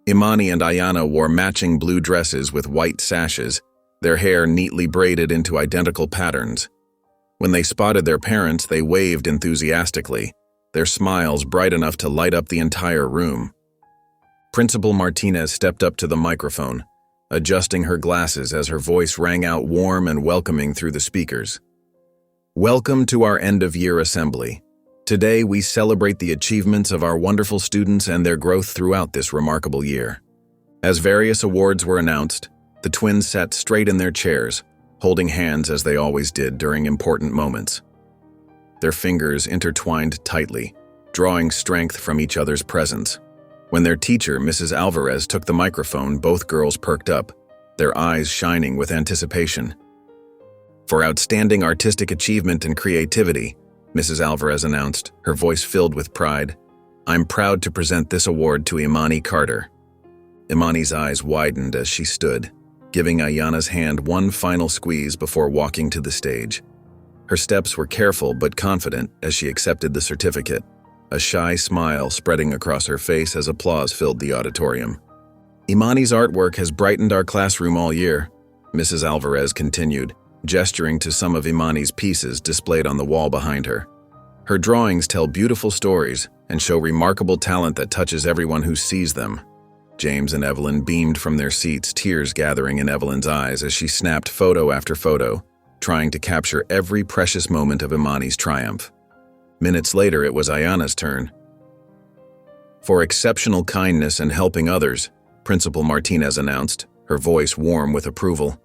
Imani and Ayana wore matching blue dresses with white sashes, their hair neatly braided into identical patterns. When they spotted their parents, they waved enthusiastically, their smiles bright enough to light up the entire room. Principal Martinez stepped up to the microphone, adjusting her glasses as her voice rang out warm and welcoming through the speakers. "Welcome to our end-of-year assembly. Today we celebrate the achievements of our wonderful students and their growth throughout this remarkable year." As various awards were announced, the twins sat straight in their chairs, holding hands as they always did during important moments. Their fingers intertwined tightly, drawing strength from each other's presence. When their teacher, Mrs. Alvarez, took the microphone, both girls perked up, their eyes shining with anticipation. "For outstanding artistic achievement and creativity," Mrs. Alvarez announced, her voice filled with pride, "I'm proud to present this award to Imani Carter." Imani's eyes widened as she stood, giving Ayana's hand one final squeeze before walking to the stage. Her steps were careful but confident as she accepted the certificate, a shy smile spreading across her face as applause filled the auditorium. "Imani's artwork has brightened our classroom all year," Mrs. Alvarez continued, gesturing to some of Imani's pieces displayed on the wall behind her. "Her drawings tell beautiful stories and show remarkable talent that touches everyone who sees them." James and Evelyn beamed from their seats, tears gathering in Evelyn's eyes as she snapped photo after photo, trying to capture every precious moment of Imani's triumph. Minutes later, it was Ayana's turn. "For exceptional kindness and helping others," Principal Martinez announced, her voice warm with approval,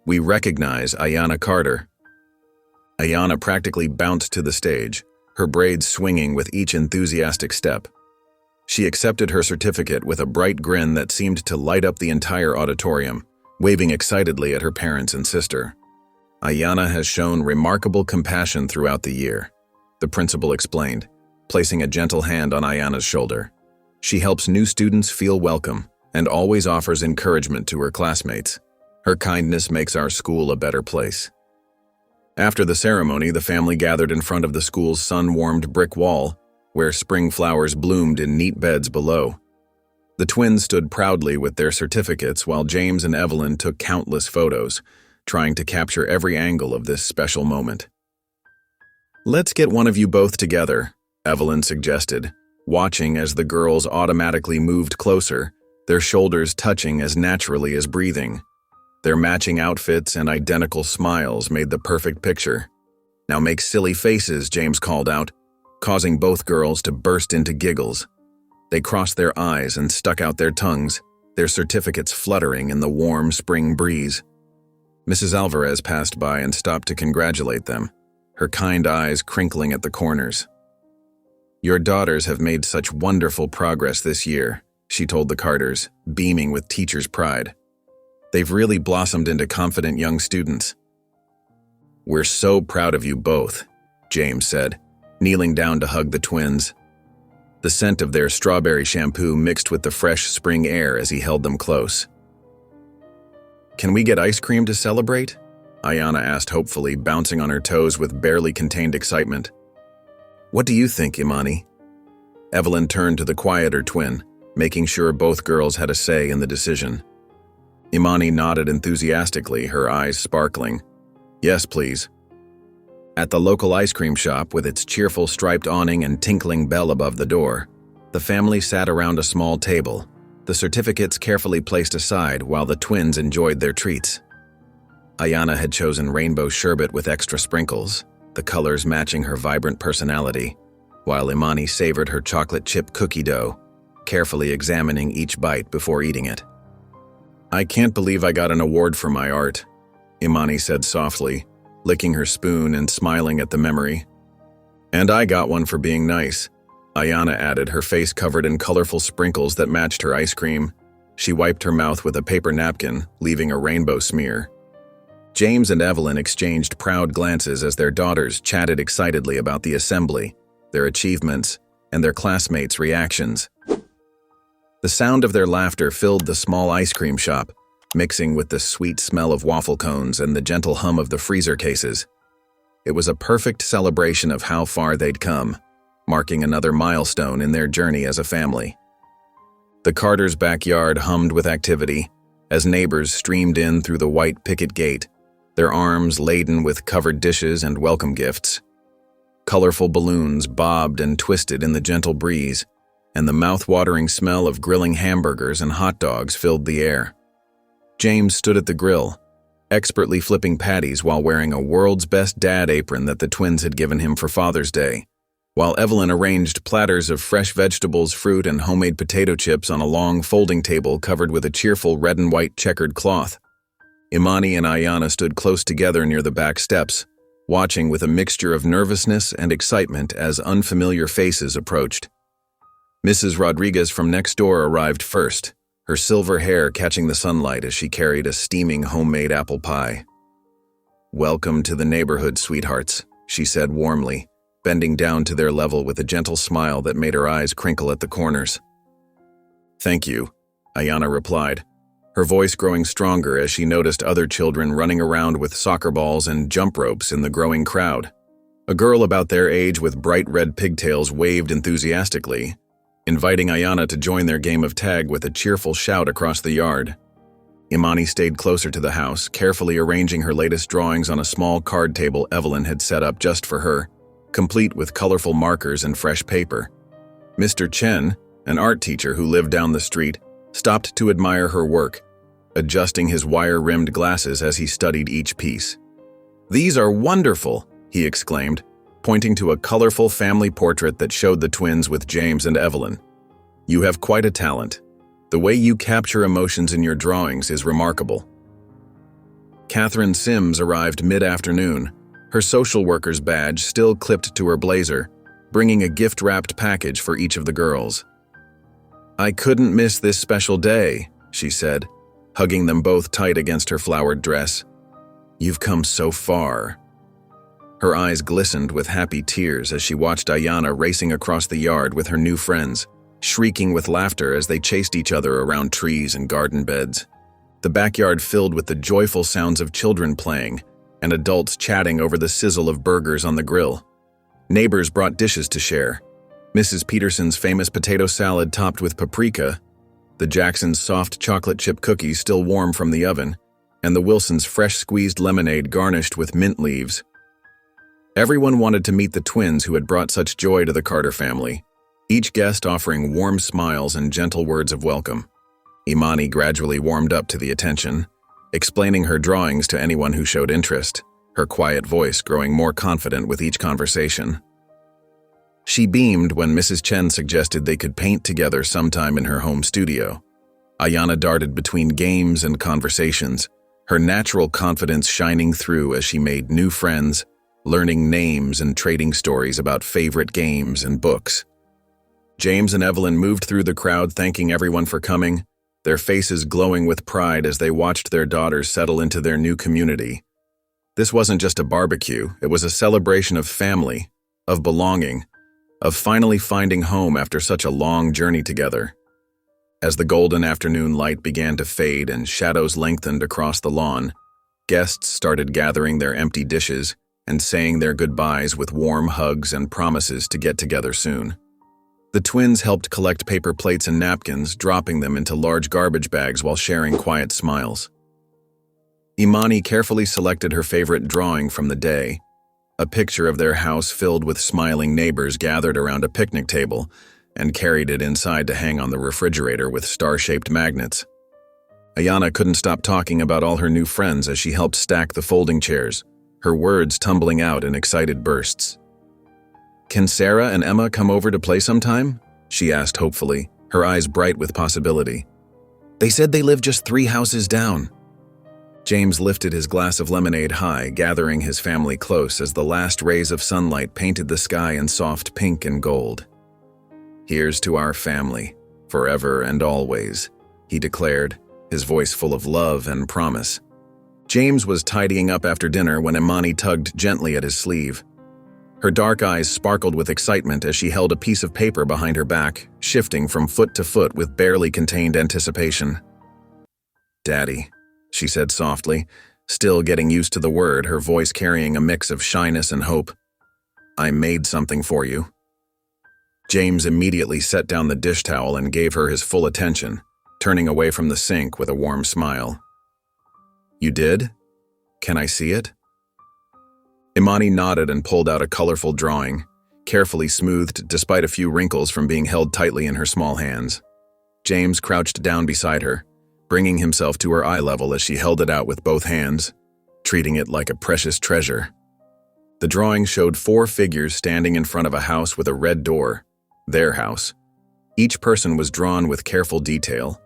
"we recognize Ayana Carter." Ayana practically bounced to the stage, her braids swinging with each enthusiastic step. She accepted her certificate with a bright grin that seemed to light up the entire auditorium, waving excitedly at her parents and sister. "Ayana has shown remarkable compassion throughout the year," the principal explained, placing a gentle hand on Ayana's shoulder. "She helps new students feel welcome and always offers encouragement to her classmates. Her kindness makes our school a better place." After the ceremony, the family gathered in front of the school's sun-warmed brick wall, where spring flowers bloomed in neat beds below. The twins stood proudly with their certificates while James and Evelyn took countless photos, trying to capture every angle of this special moment. "Let's get one of you both together," Evelyn suggested, watching as the girls automatically moved closer, their shoulders touching as naturally as breathing. Their matching outfits and identical smiles made the perfect picture. "Now make silly faces," James called out, causing both girls to burst into giggles. They crossed their eyes and stuck out their tongues, their certificates fluttering in the warm spring breeze. Mrs. Alvarez passed by and stopped to congratulate them, her kind eyes crinkling at the corners. "Your daughters have made such wonderful progress this year," she told the Carters, beaming with teacher's pride. "They've really blossomed into confident young students." "We're so proud of you both," James said, kneeling down to hug the twins. The scent of their strawberry shampoo mixed with the fresh spring air as he held them close. "Can we get ice cream to celebrate?" Ayana asked hopefully, bouncing on her toes with barely contained excitement. "What do you think, Imani?" Evelyn turned to the quieter twin, making sure both girls had a say in the decision. Imani nodded enthusiastically, her eyes sparkling. "Yes, please." At the local ice cream shop, with its cheerful striped awning and tinkling bell above the door, the family sat around a small table, the certificates carefully placed aside while the twins enjoyed their treats. Ayana had chosen rainbow sherbet with extra sprinkles, the colors matching her vibrant personality, while Imani savored her chocolate chip cookie dough, carefully examining each bite before eating it. "I can't believe I got an award for my art," Imani said softly, licking her spoon and smiling at the memory. "And I got one for being nice," Ayana added, her face covered in colorful sprinkles that matched her ice cream. She wiped her mouth with a paper napkin, leaving a rainbow smear. James and Evelyn exchanged proud glances as their daughters chatted excitedly about the assembly, their achievements, and their classmates' reactions. The sound of their laughter filled the small ice cream shop, mixing with the sweet smell of waffle cones and the gentle hum of the freezer cases. It was a perfect celebration of how far they'd come, marking another milestone in their journey as a family. The Carters' backyard hummed with activity as neighbors streamed in through the white picket gate, their arms laden with covered dishes and welcome gifts. Colorful balloons bobbed and twisted in the gentle breeze, and the mouth-watering smell of grilling hamburgers and hot dogs filled the air. James stood at the grill, expertly flipping patties while wearing a world's best dad apron that the twins had given him for Father's Day, while Evelyn arranged platters of fresh vegetables, fruit, and homemade potato chips on a long folding table covered with a cheerful red and white checkered cloth. Imani and Ayana stood close together near the back steps, watching with a mixture of nervousness and excitement as unfamiliar faces approached. Mrs. Rodriguez from next door arrived first, her silver hair catching the sunlight as she carried a steaming homemade apple pie. "Welcome to the neighborhood, sweethearts," she said warmly, bending down to their level with a gentle smile that made her eyes crinkle at the corners. "Thank you," Ayana replied, her voice growing stronger as she noticed other children running around with soccer balls and jump ropes in the growing crowd. A girl about their age with bright red pigtails waved enthusiastically, inviting Ayana to join their game of tag with a cheerful shout across the yard. Imani stayed closer to the house, carefully arranging her latest drawings on a small card table Evelyn had set up just for her, complete with colorful markers and fresh paper. Mr. Chen, an art teacher who lived down the street, stopped to admire her work, adjusting his wire-rimmed glasses as he studied each piece. "These are wonderful," he exclaimed, pointing to a colorful family portrait that showed the twins with James and Evelyn. "You have quite a talent. The way you capture emotions in your drawings is remarkable." Catherine Sims arrived mid-afternoon, her social worker's badge still clipped to her blazer, bringing a gift-wrapped package for each of the girls. "I couldn't miss this special day," she said, hugging them both tight against her flowered dress. "You've come so far." Her eyes glistened with happy tears as she watched Ayana racing across the yard with her new friends, shrieking with laughter as they chased each other around trees and garden beds. The backyard filled with the joyful sounds of children playing and adults chatting over the sizzle of burgers on the grill. Neighbors brought dishes to share. Mrs. Peterson's famous potato salad topped with paprika, the Jacksons' soft chocolate chip cookies still warm from the oven, and the Wilsons' fresh squeezed lemonade garnished with mint leaves. Everyone wanted to meet the twins who had brought such joy to the Carter family, each guest offering warm smiles and gentle words of welcome. Imani gradually warmed up to the attention, explaining her drawings to anyone who showed interest, her quiet voice growing more confident with each conversation. She beamed when Mrs. Chen suggested they could paint together sometime in her home studio. Ayana darted between games and conversations, her natural confidence shining through as she made new friends, learning names and trading stories about favorite games and books. James and Evelyn moved through the crowd thanking everyone for coming, their faces glowing with pride as they watched their daughters settle into their new community. This wasn't just a barbecue, it was a celebration of family, of belonging, of finally finding home after such a long journey together. As the golden afternoon light began to fade and shadows lengthened across the lawn, guests started gathering their empty dishes and saying their goodbyes with warm hugs and promises to get together soon. The twins helped collect paper plates and napkins, dropping them into large garbage bags while sharing quiet smiles. Imani carefully selected her favorite drawing from the day, A picture of their house filled with smiling neighbors gathered around a picnic table and carried it inside to hang on the refrigerator with star-shaped magnets. Ayana couldn't stop talking about all her new friends as she helped stack the folding chairs, her words tumbling out in excited bursts. "Can Sarah and Emma come over to play sometime?" she asked hopefully, her eyes bright with possibility. "They said they live just 3 houses down." James lifted his glass of lemonade high, gathering his family close as the last rays of sunlight painted the sky in soft pink and gold. "Here's to our family, forever and always," he declared, his voice full of love and promise. James was tidying up after dinner when Imani tugged gently at his sleeve. Her dark eyes sparkled with excitement as she held a piece of paper behind her back, shifting from foot to foot with barely contained anticipation. "Daddy," she said softly, still getting used to the word, her voice carrying a mix of shyness and hope. "I made something for you." James immediately set down the dish towel and gave her his full attention, turning away from the sink with a warm smile. "You did? Can I see it?" Imani nodded and pulled out a colorful drawing, carefully smoothed despite a few wrinkles from being held tightly in her small hands. James crouched down beside her, bringing himself to her eye level as she held it out with both hands, treating it like a precious treasure. The drawing showed 4 figures standing in front of a house with a red door, their house. Each person was drawn with careful detail.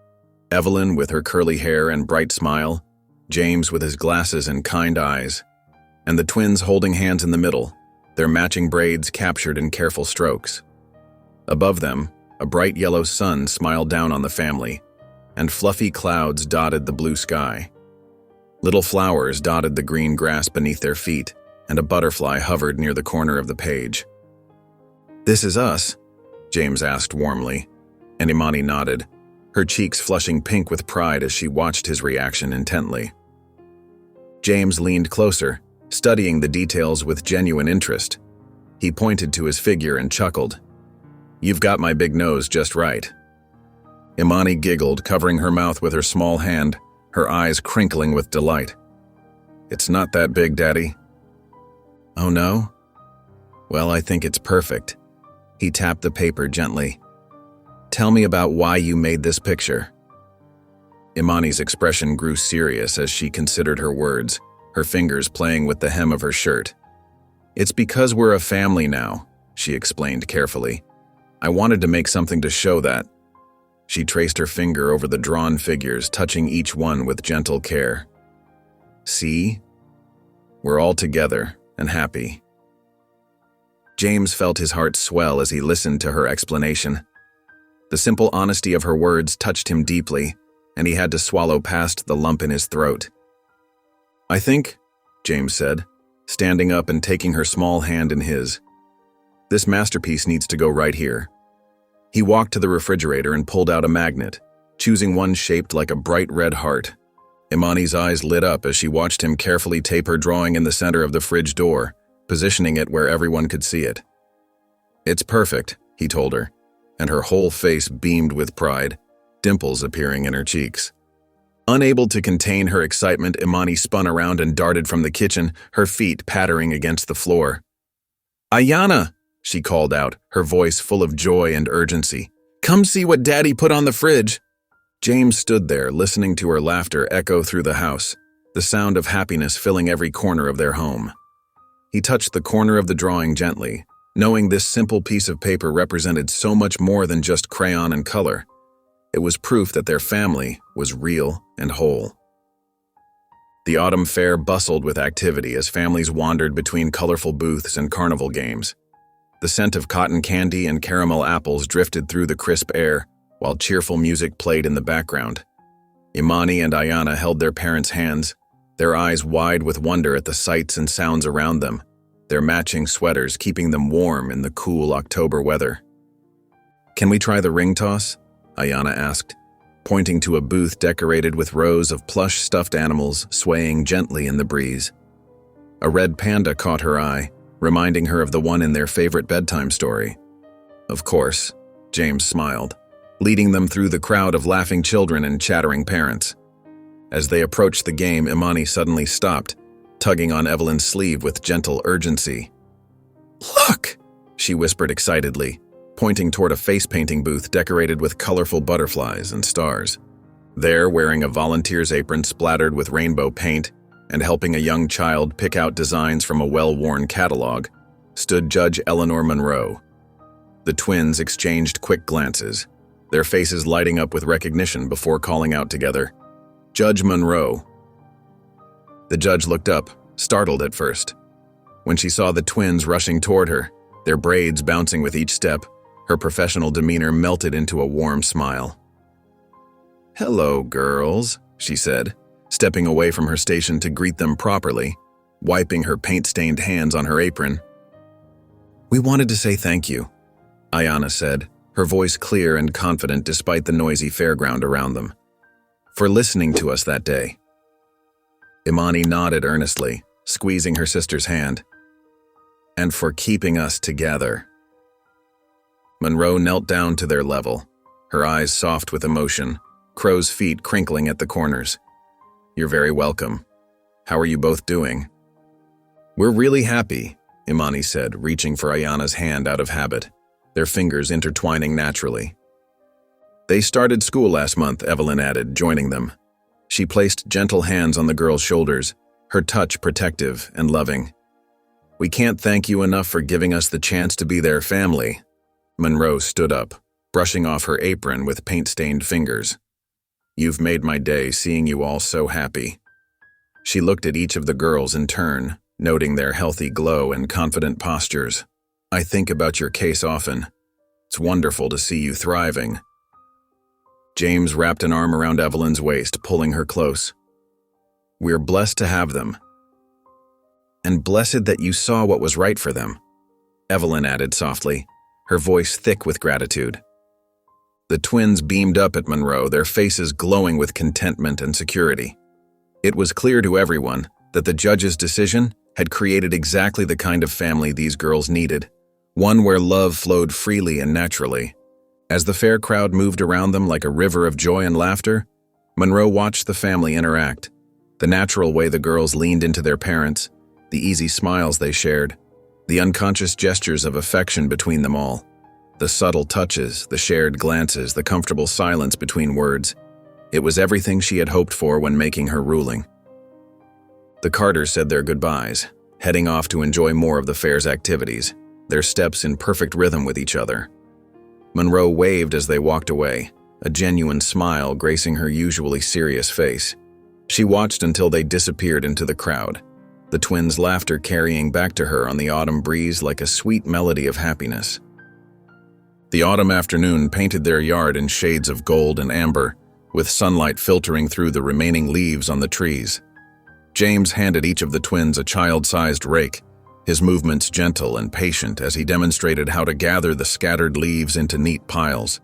Evelyn with her curly hair and bright smile, James with his glasses and kind eyes, and the twins holding hands in the middle, their matching braids captured in careful strokes. Above them, a bright yellow sun smiled down on the family, and fluffy clouds dotted the blue sky. Little flowers dotted the green grass beneath their feet, and a butterfly hovered near the corner of the page. "This is us?" James asked warmly, and Imani nodded, her cheeks flushing pink with pride as she watched his reaction intently. James leaned closer, studying the details with genuine interest. He pointed to his figure and chuckled. "You've got my big nose just right." Imani giggled, covering her mouth with her small hand, her eyes crinkling with delight. "It's not that big, Daddy." "Oh no? Well, I think it's perfect." He tapped the paper gently. "Tell me about why you made this picture." Imani's expression grew serious as she considered her words, her fingers playing with the hem of her shirt. "It's because we're a family now," she explained carefully. "I wanted to make something to show that." She traced her finger over the drawn figures, touching each one with gentle care. "See? We're all together and happy." James felt his heart swell as he listened to her explanation. The simple honesty of her words touched him deeply, and he had to swallow past the lump in his throat. "I think," James said, standing up and taking her small hand in his, "this masterpiece needs to go right here." He walked to the refrigerator and pulled out a magnet, choosing one shaped like a bright red heart. Imani's eyes lit up as she watched him carefully tape her drawing in the center of the fridge door, positioning it where everyone could see it. "It's perfect," he told her, and her whole face beamed with pride, dimples appearing in her cheeks. Unable to contain her excitement, Imani spun around and darted from the kitchen, her feet pattering against the floor. "Ayana!" she called out, her voice full of joy and urgency. "Come see what Daddy put on the fridge." James stood there, listening to her laughter echo through the house, the sound of happiness filling every corner of their home. He touched the corner of the drawing gently, knowing this simple piece of paper represented so much more than just crayon and color. It was proof that their family was real and whole. The autumn fair bustled with activity as families wandered between colorful booths and carnival games. The scent of cotton candy and caramel apples drifted through the crisp air, while cheerful music played in the background. Imani and Ayana held their parents' hands, their eyes wide with wonder at the sights and sounds around them, their matching sweaters keeping them warm in the cool October weather. "Can we try the ring toss?" Ayana asked, pointing to a booth decorated with rows of plush stuffed animals swaying gently in the breeze. A red panda caught her eye, reminding her of the one in their favorite bedtime story. "Of course," James smiled, leading them through the crowd of laughing children and chattering parents. As they approached the game, Imani suddenly stopped, tugging on Evelyn's sleeve with gentle urgency. "Look!" she whispered excitedly, pointing toward a face-painting booth decorated with colorful butterflies and stars. There, wearing a volunteer's apron splattered with rainbow paint and helping a young child pick out designs from a well-worn catalog, stood Judge Eleanor Monroe. The twins exchanged quick glances, their faces lighting up with recognition before calling out together, "Judge Monroe." The judge looked up, startled at first. When she saw the twins rushing toward her, their braids bouncing with each step, her professional demeanor melted into a warm smile. "Hello, girls," she said, stepping away from her station to greet them properly, wiping her paint-stained hands on her apron. "We wanted to say thank you," Ayanna said, her voice clear and confident despite the noisy fairground around them, "for listening to us that day." Imani nodded earnestly, squeezing her sister's hand. "And for keeping us together." Monroe knelt down to their level, her eyes soft with emotion, crow's feet crinkling at the corners. "You're very welcome. How are you both doing?" "We're really happy," Imani said, reaching for Ayanna's hand out of habit, their fingers intertwining naturally. "They started school last month," Evelyn added, joining them. She placed gentle hands on the girl's shoulders, her touch protective and loving. "We can't thank you enough for giving us the chance to be their family." Monroe stood up, brushing off her apron with paint-stained fingers. "You've made my day seeing you all so happy." She looked at each of the girls in turn, noting their healthy glow and confident postures. "I think about your case often. It's wonderful to see you thriving." James wrapped an arm around Evelyn's waist, pulling her close. "We're blessed to have them. And blessed that you saw what was right for them," Evelyn added softly, her voice thick with gratitude. The twins beamed up at Monroe, their faces glowing with contentment and security. It was clear to everyone that the judge's decision had created exactly the kind of family these girls needed, one where love flowed freely and naturally. As the fair crowd moved around them like a river of joy and laughter, Monroe watched the family interact, the natural way the girls leaned into their parents, the easy smiles they shared, the unconscious gestures of affection between them all, the subtle touches, the shared glances, the comfortable silence between words. It was everything she had hoped for when making her ruling. The Carters said their goodbyes, heading off to enjoy more of the fair's activities, their steps in perfect rhythm with each other. Monroe waved as they walked away, a genuine smile gracing her usually serious face. She watched until they disappeared into the crowd, the twins' laughter carrying back to her on the autumn breeze like a sweet melody of happiness. The autumn afternoon painted their yard in shades of gold and amber, with sunlight filtering through the remaining leaves on the trees. James handed each of the twins a child-sized rake, his movements gentle and patient as he demonstrated how to gather the scattered leaves into neat piles.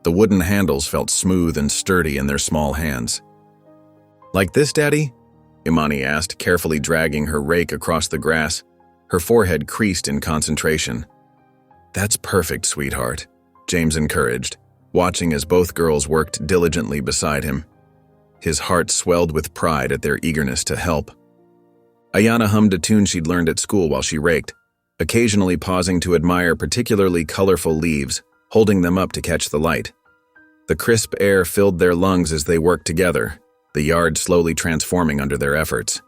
The wooden handles felt smooth and sturdy in their small hands. "Like this, Daddy?" Imani asked, carefully dragging her rake across the grass, her forehead creased in concentration. "That's perfect, sweetheart," James encouraged, watching as both girls worked diligently beside him. His heart swelled with pride at their eagerness to help. Ayanna hummed a tune she'd learned at school while she raked, occasionally pausing to admire particularly colorful leaves, holding them up to catch the light. The crisp air filled their lungs as they worked together, the yard slowly transforming under their efforts.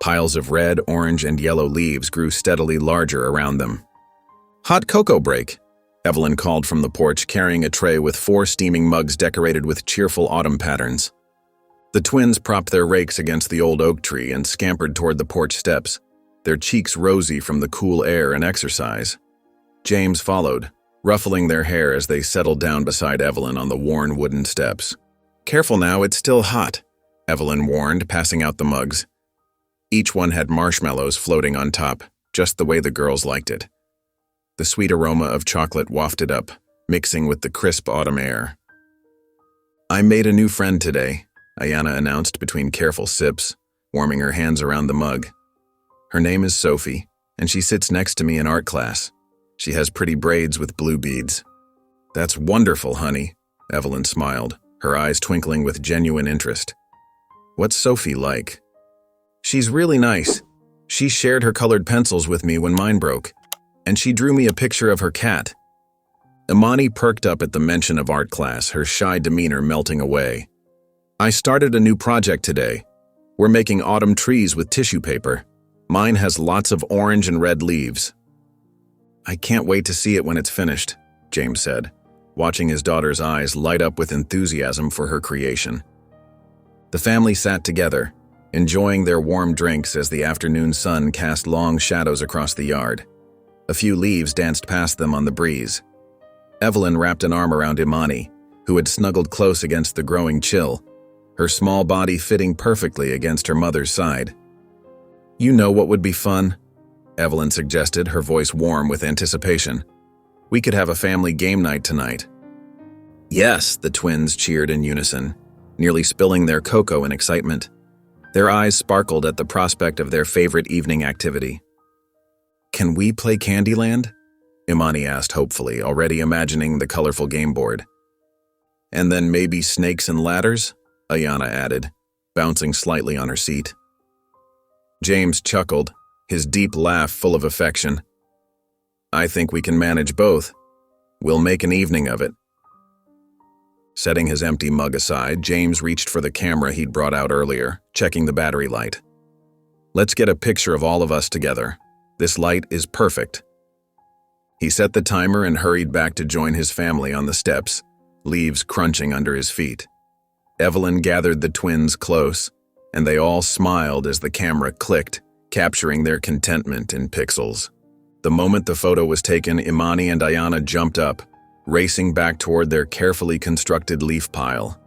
Piles of red, orange, and yellow leaves grew steadily larger around them. "Hot cocoa break," Evelyn called from the porch, carrying a tray with 4 steaming mugs decorated with cheerful autumn patterns. The twins propped their rakes against the old oak tree and scampered toward the porch steps, their cheeks rosy from the cool air and exercise. James followed, ruffling their hair as they settled down beside Evelyn on the worn wooden steps. "Careful now, it's still hot," Evelyn warned, passing out the mugs. Each one had marshmallows floating on top, just the way the girls liked it. The sweet aroma of chocolate wafted up, mixing with the crisp autumn air. "I made a new friend today," Ayanna announced between careful sips, warming her hands around the mug. "Her name is Sophie, and she sits next to me in art class. She has pretty braids with blue beads." "That's wonderful, honey," Evelyn smiled, her eyes twinkling with genuine interest. "What's Sophie like?" She's really nice. She shared her colored pencils with me when mine broke, and she drew me a picture of her cat. Imani perked up at the mention of art class, her shy demeanor melting away. I started a new project today. We're making autumn trees with tissue paper. Mine has lots of orange and red leaves. I can't wait to see it when it's finished, James said, watching his daughter's eyes light up with enthusiasm for her creation. The family sat together, enjoying their warm drinks as the afternoon sun cast long shadows across the yard. A few leaves danced past them on the breeze. Evelyn wrapped an arm around Imani, who had snuggled close against the growing chill, her small body fitting perfectly against her mother's side. You know what would be fun? Evelyn suggested, her voice warm with anticipation. We could have a family game night tonight. Yes, the twins cheered in unison, nearly spilling their cocoa in excitement. Their eyes sparkled at the prospect of their favorite evening activity. Can we play Candyland? Imani asked hopefully, already imagining the colorful game board. And then maybe snakes and ladders? Ayana added, bouncing slightly on her seat. James chuckled, his deep laugh full of affection. I think we can manage both. We'll make an evening of it. Setting his empty mug aside, James reached for the camera he'd brought out earlier, checking the battery light. Let's get a picture of all of us together. This light is perfect. He set the timer and hurried back to join his family on the steps, leaves crunching under his feet. Evelyn gathered the twins close, and they all smiled as the camera clicked, capturing their contentment in pixels. The moment the photo was taken, Imani and Ayana jumped up, racing back toward their carefully constructed leaf pile.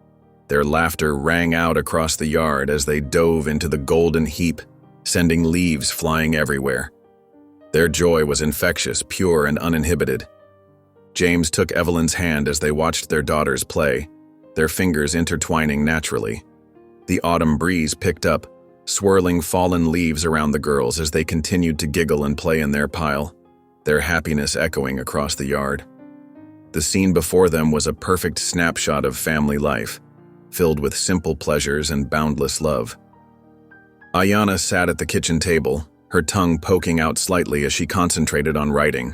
Their laughter rang out across the yard as they dove into the golden heap, sending leaves flying everywhere. Their joy was infectious, pure, and uninhibited. James took Evelyn's hand as they watched their daughters play, their fingers intertwining naturally. The autumn breeze picked up, swirling fallen leaves around the girls as they continued to giggle and play in their pile, their happiness echoing across the yard. The scene before them was a perfect snapshot of family life, filled with simple pleasures and boundless love. Ayana sat at the kitchen table, her tongue poking out slightly as she concentrated on writing.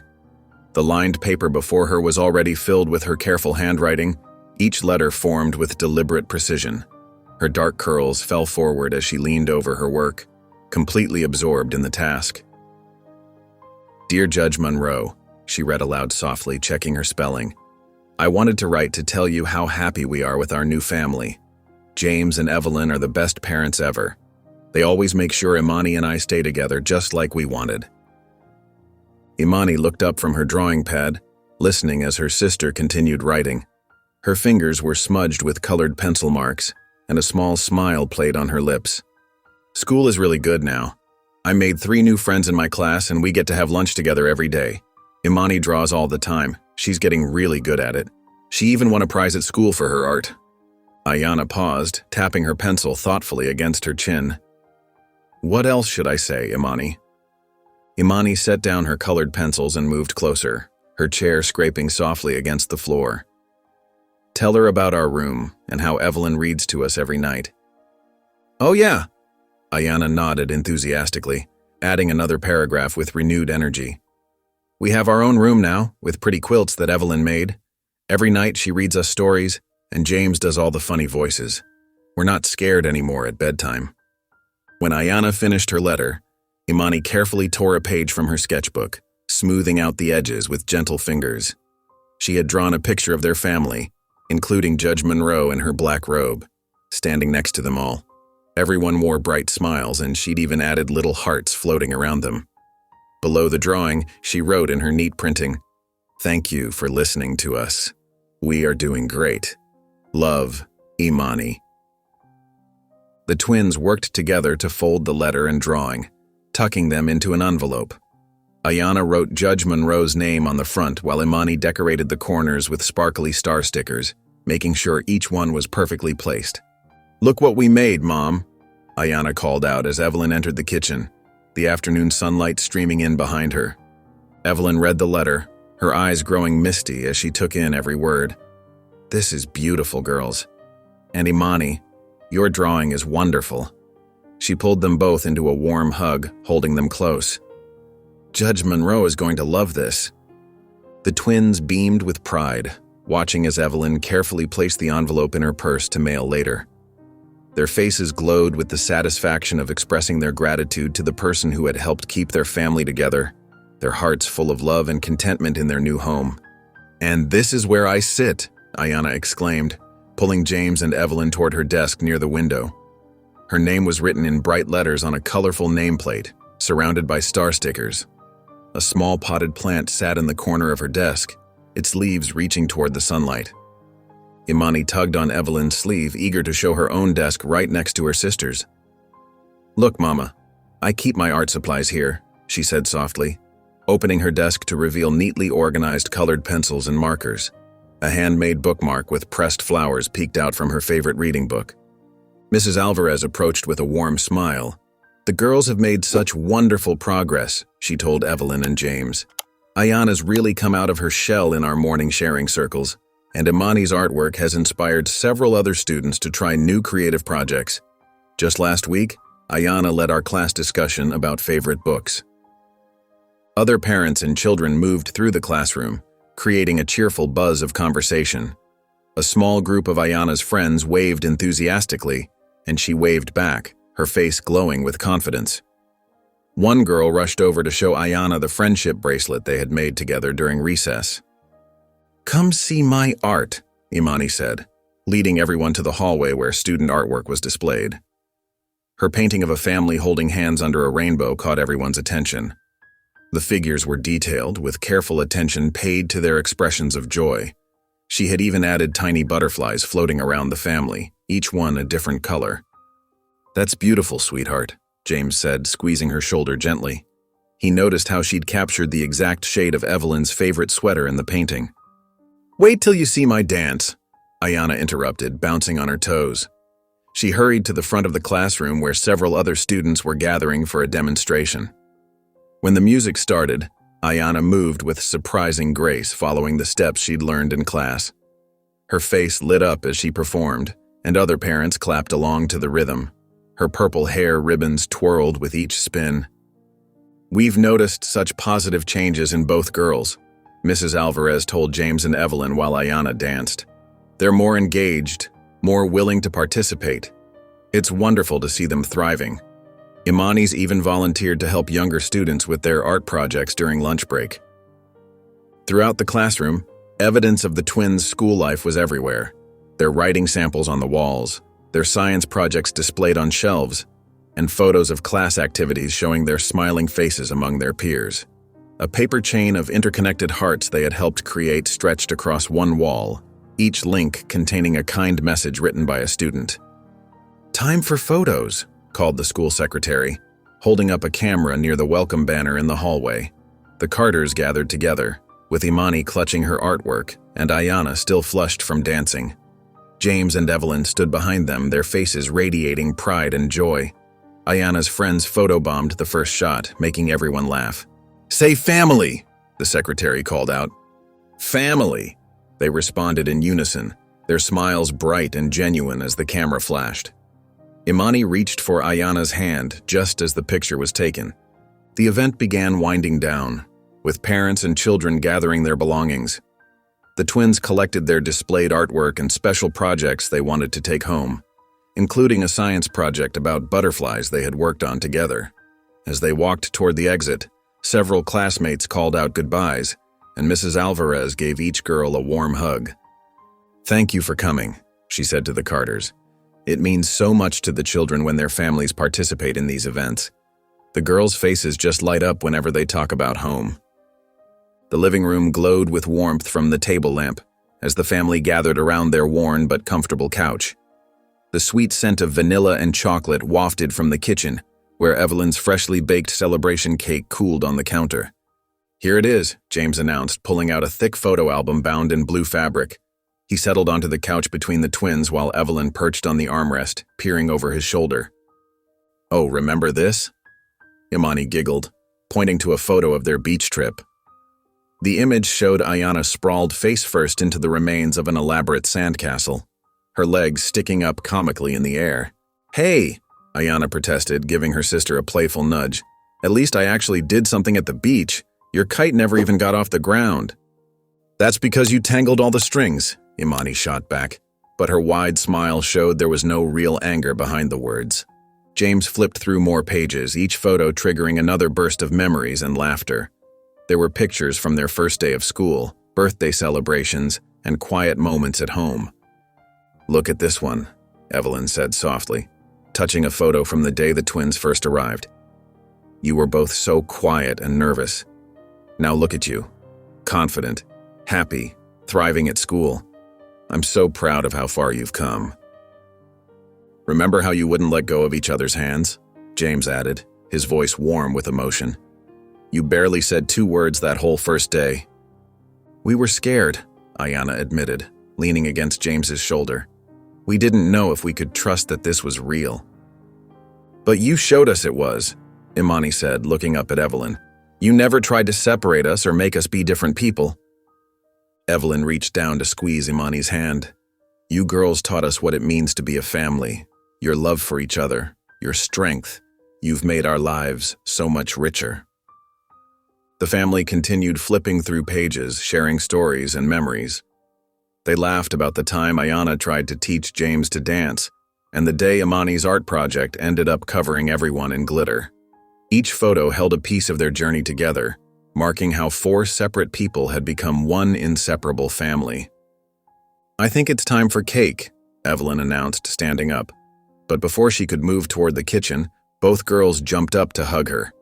The lined paper before her was already filled with her careful handwriting, each letter formed with deliberate precision. Her dark curls fell forward as she leaned over her work, completely absorbed in the task. Dear Judge Monroe, she read aloud softly, checking her spelling. I wanted to write to tell you how happy we are with our new family. James and Evelyn are the best parents ever. They always make sure Imani and I stay together just like we wanted. Imani looked up from her drawing pad, listening as her sister continued writing. Her fingers were smudged with colored pencil marks, and a small smile played on her lips. School is really good now. I made 3 new friends in my class and we get to have lunch together every day. Imani draws all the time. She's getting really good at it. She even won a prize at school for her art. Ayana paused, tapping her pencil thoughtfully against her chin. What else should I say, Imani? Imani set down her colored pencils and moved closer, her chair scraping softly against the floor. Tell her about our room and how Evelyn reads to us every night. Oh yeah, Ayana nodded enthusiastically, adding another paragraph with renewed energy. We have our own room now, with pretty quilts that Evelyn made. Every night she reads us stories, and James does all the funny voices. We're not scared anymore at bedtime. When Ayana finished her letter, Imani carefully tore a page from her sketchbook, smoothing out the edges with gentle fingers. She had drawn a picture of their family, including Judge Monroe in her black robe, standing next to them all. Everyone wore bright smiles, and she'd even added little hearts floating around them. Below the drawing, she wrote in her neat printing, "Thank you for listening to us. We are doing great. Love, Imani." The twins worked together to fold the letter and drawing, tucking them into an envelope. Ayana wrote Judge Monroe's name on the front while Imani decorated the corners with sparkly star stickers, making sure each one was perfectly placed. "Look what we made, Mom," Ayana called out as Evelyn entered the kitchen, the afternoon sunlight streaming in behind her. Evelyn read the letter, her eyes growing misty as she took in every word. "This is beautiful, girls. And Imani, your drawing is wonderful." She pulled them both into a warm hug, holding them close. Judge Monroe is going to love this. The twins beamed with pride, watching as Evelyn carefully placed the envelope in her purse to mail later. Their faces glowed with the satisfaction of expressing their gratitude to the person who had helped keep their family together, their hearts full of love and contentment in their new home. "And this is where I sit," Ayanna exclaimed, pulling James and Evelyn toward her desk near the window. Her name was written in bright letters on a colorful nameplate, surrounded by star stickers. A small potted plant sat in the corner of her desk, its leaves reaching toward the sunlight. Imani tugged on Evelyn's sleeve, eager to show her own desk right next to her sister's. "Look, Mama, I keep my art supplies here," she said softly, opening her desk to reveal neatly organized colored pencils and markers. A handmade bookmark with pressed flowers peeked out from her favorite reading book. Mrs. Alvarez approached with a warm smile. "The girls have made such wonderful progress," she told Evelyn and James. "Ayanna's really come out of her shell in our morning sharing circles, and Imani's artwork has inspired several other students to try new creative projects. Just last week, Ayanna led our class discussion about favorite books." Other parents and children moved through the classroom, creating a cheerful buzz of conversation. A small group of Ayanna's friends waved enthusiastically, and she waved back, her face glowing with confidence. One girl rushed over to show Ayanna the friendship bracelet they had made together during recess. "Come see my art," Imani said, leading everyone to the hallway where student artwork was displayed. Her painting of a family holding hands under a rainbow caught everyone's attention. The figures were detailed, with careful attention paid to their expressions of joy. She had even added tiny butterflies floating around the family, each one a different color. "That's beautiful, sweetheart," James said, squeezing her shoulder gently. He noticed how she'd captured the exact shade of Evelyn's favorite sweater in the painting. "Wait till you see my dance," Ayanna interrupted, bouncing on her toes. She hurried to the front of the classroom where several other students were gathering for a demonstration. When the music started, Ayanna moved with surprising grace, following the steps she'd learned in class. Her face lit up as she performed, and other parents clapped along to the rhythm. Her purple hair ribbons twirled with each spin. "We've noticed such positive changes in both girls," Mrs. Alvarez told James and Evelyn while Ayanna danced. "They're more engaged, more willing to participate. It's wonderful to see them thriving." Imani's even volunteered to help younger students with their art projects during lunch break. Throughout the classroom, evidence of the twins' school life was everywhere. Their writing samples on the walls, their science projects displayed on shelves, and photos of class activities showing their smiling faces among their peers. A paper chain of interconnected hearts they had helped create stretched across one wall, each link containing a kind message written by a student. "Time for photos," called the school secretary, holding up a camera near the welcome banner in the hallway. The Carters gathered together, with Imani clutching her artwork and Ayanna still flushed from dancing. James and Evelyn stood behind them, their faces radiating pride and joy. Ayanna's friends photobombed the first shot, making everyone laugh. "Say family," the secretary called out. "Family," they responded in unison, their smiles bright and genuine as the camera flashed. Imani reached for Ayanna's hand just as the picture was taken. The event began winding down, with parents and children gathering their belongings. The twins collected their displayed artwork and special projects they wanted to take home, including a science project about butterflies they had worked on together. As they walked toward the exit, several classmates called out goodbyes, and Mrs. Alvarez gave each girl a warm hug. "Thank you for coming," she said to the Carters. "It means so much to the children when their families participate in these events." The girls' faces just light up whenever they talk about home. The living room glowed with warmth from the table lamp as the family gathered around their worn but comfortable couch. The sweet scent of vanilla and chocolate wafted from the kitchen, where Evelyn's freshly baked celebration cake cooled on the counter. "Here it is," James announced, pulling out a thick photo album bound in blue fabric. He settled onto the couch between the twins while Evelyn perched on the armrest, peering over his shoulder. "Oh, remember this?" Imani giggled, pointing to a photo of their beach trip. The image showed Ayanna sprawled face-first into the remains of an elaborate sandcastle, her legs sticking up comically in the air. "Hey, Ayana protested, giving her sister a playful nudge. At least I actually did something at the beach. Your kite never even got off the ground. That's because you tangled all the strings, Imani shot back, but her wide smile showed there was no real anger behind the words. James flipped through more pages, each photo triggering another burst of memories and laughter. There were pictures from their first day of school, birthday celebrations, and quiet moments at home. Look at this one, Evelyn said softly, touching a photo from the day the twins first arrived. You were both so quiet and nervous. Now look at you, confident, happy, thriving at school. I'm so proud of how far you've come. Remember how you wouldn't let go of each other's hands? James added, his voice warm with emotion. You barely said 2 words that whole first day. We were scared, Ayana admitted, leaning against James's shoulder. We didn't know if we could trust that this was real. But you showed us it was, Imani said, looking up at Evelyn. You never tried to separate us or make us be different people. Evelyn reached down to squeeze Imani's hand. You girls taught us what it means to be a family, your love for each other, your strength. You've made our lives so much richer. The family continued flipping through pages, sharing stories and memories. They laughed about the time Ayana tried to teach James to dance, and the day Imani's art project ended up covering everyone in glitter. Each photo held a piece of their journey together, marking how 4 separate people had become one inseparable family. I think it's time for cake, Evelyn announced, standing up. But before she could move toward the kitchen, both girls jumped up to hug her.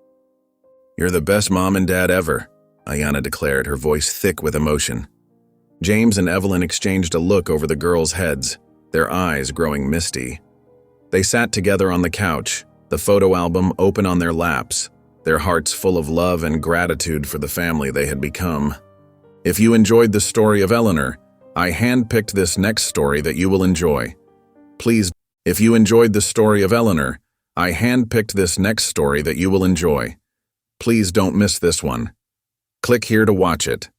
You're the best mom and dad ever, Ayana declared, her voice thick with emotion. James and Evelyn exchanged a look over the girls' heads, their eyes growing misty. They sat together on the couch, the photo album open on their laps, their hearts full of love and gratitude for the family they had become. If you enjoyed the story of Eleanor, I handpicked this next story that you will enjoy. Please, if you enjoyed the story of Eleanor, I handpicked this next story that you will enjoy. Please don't miss this one. Click here to watch it.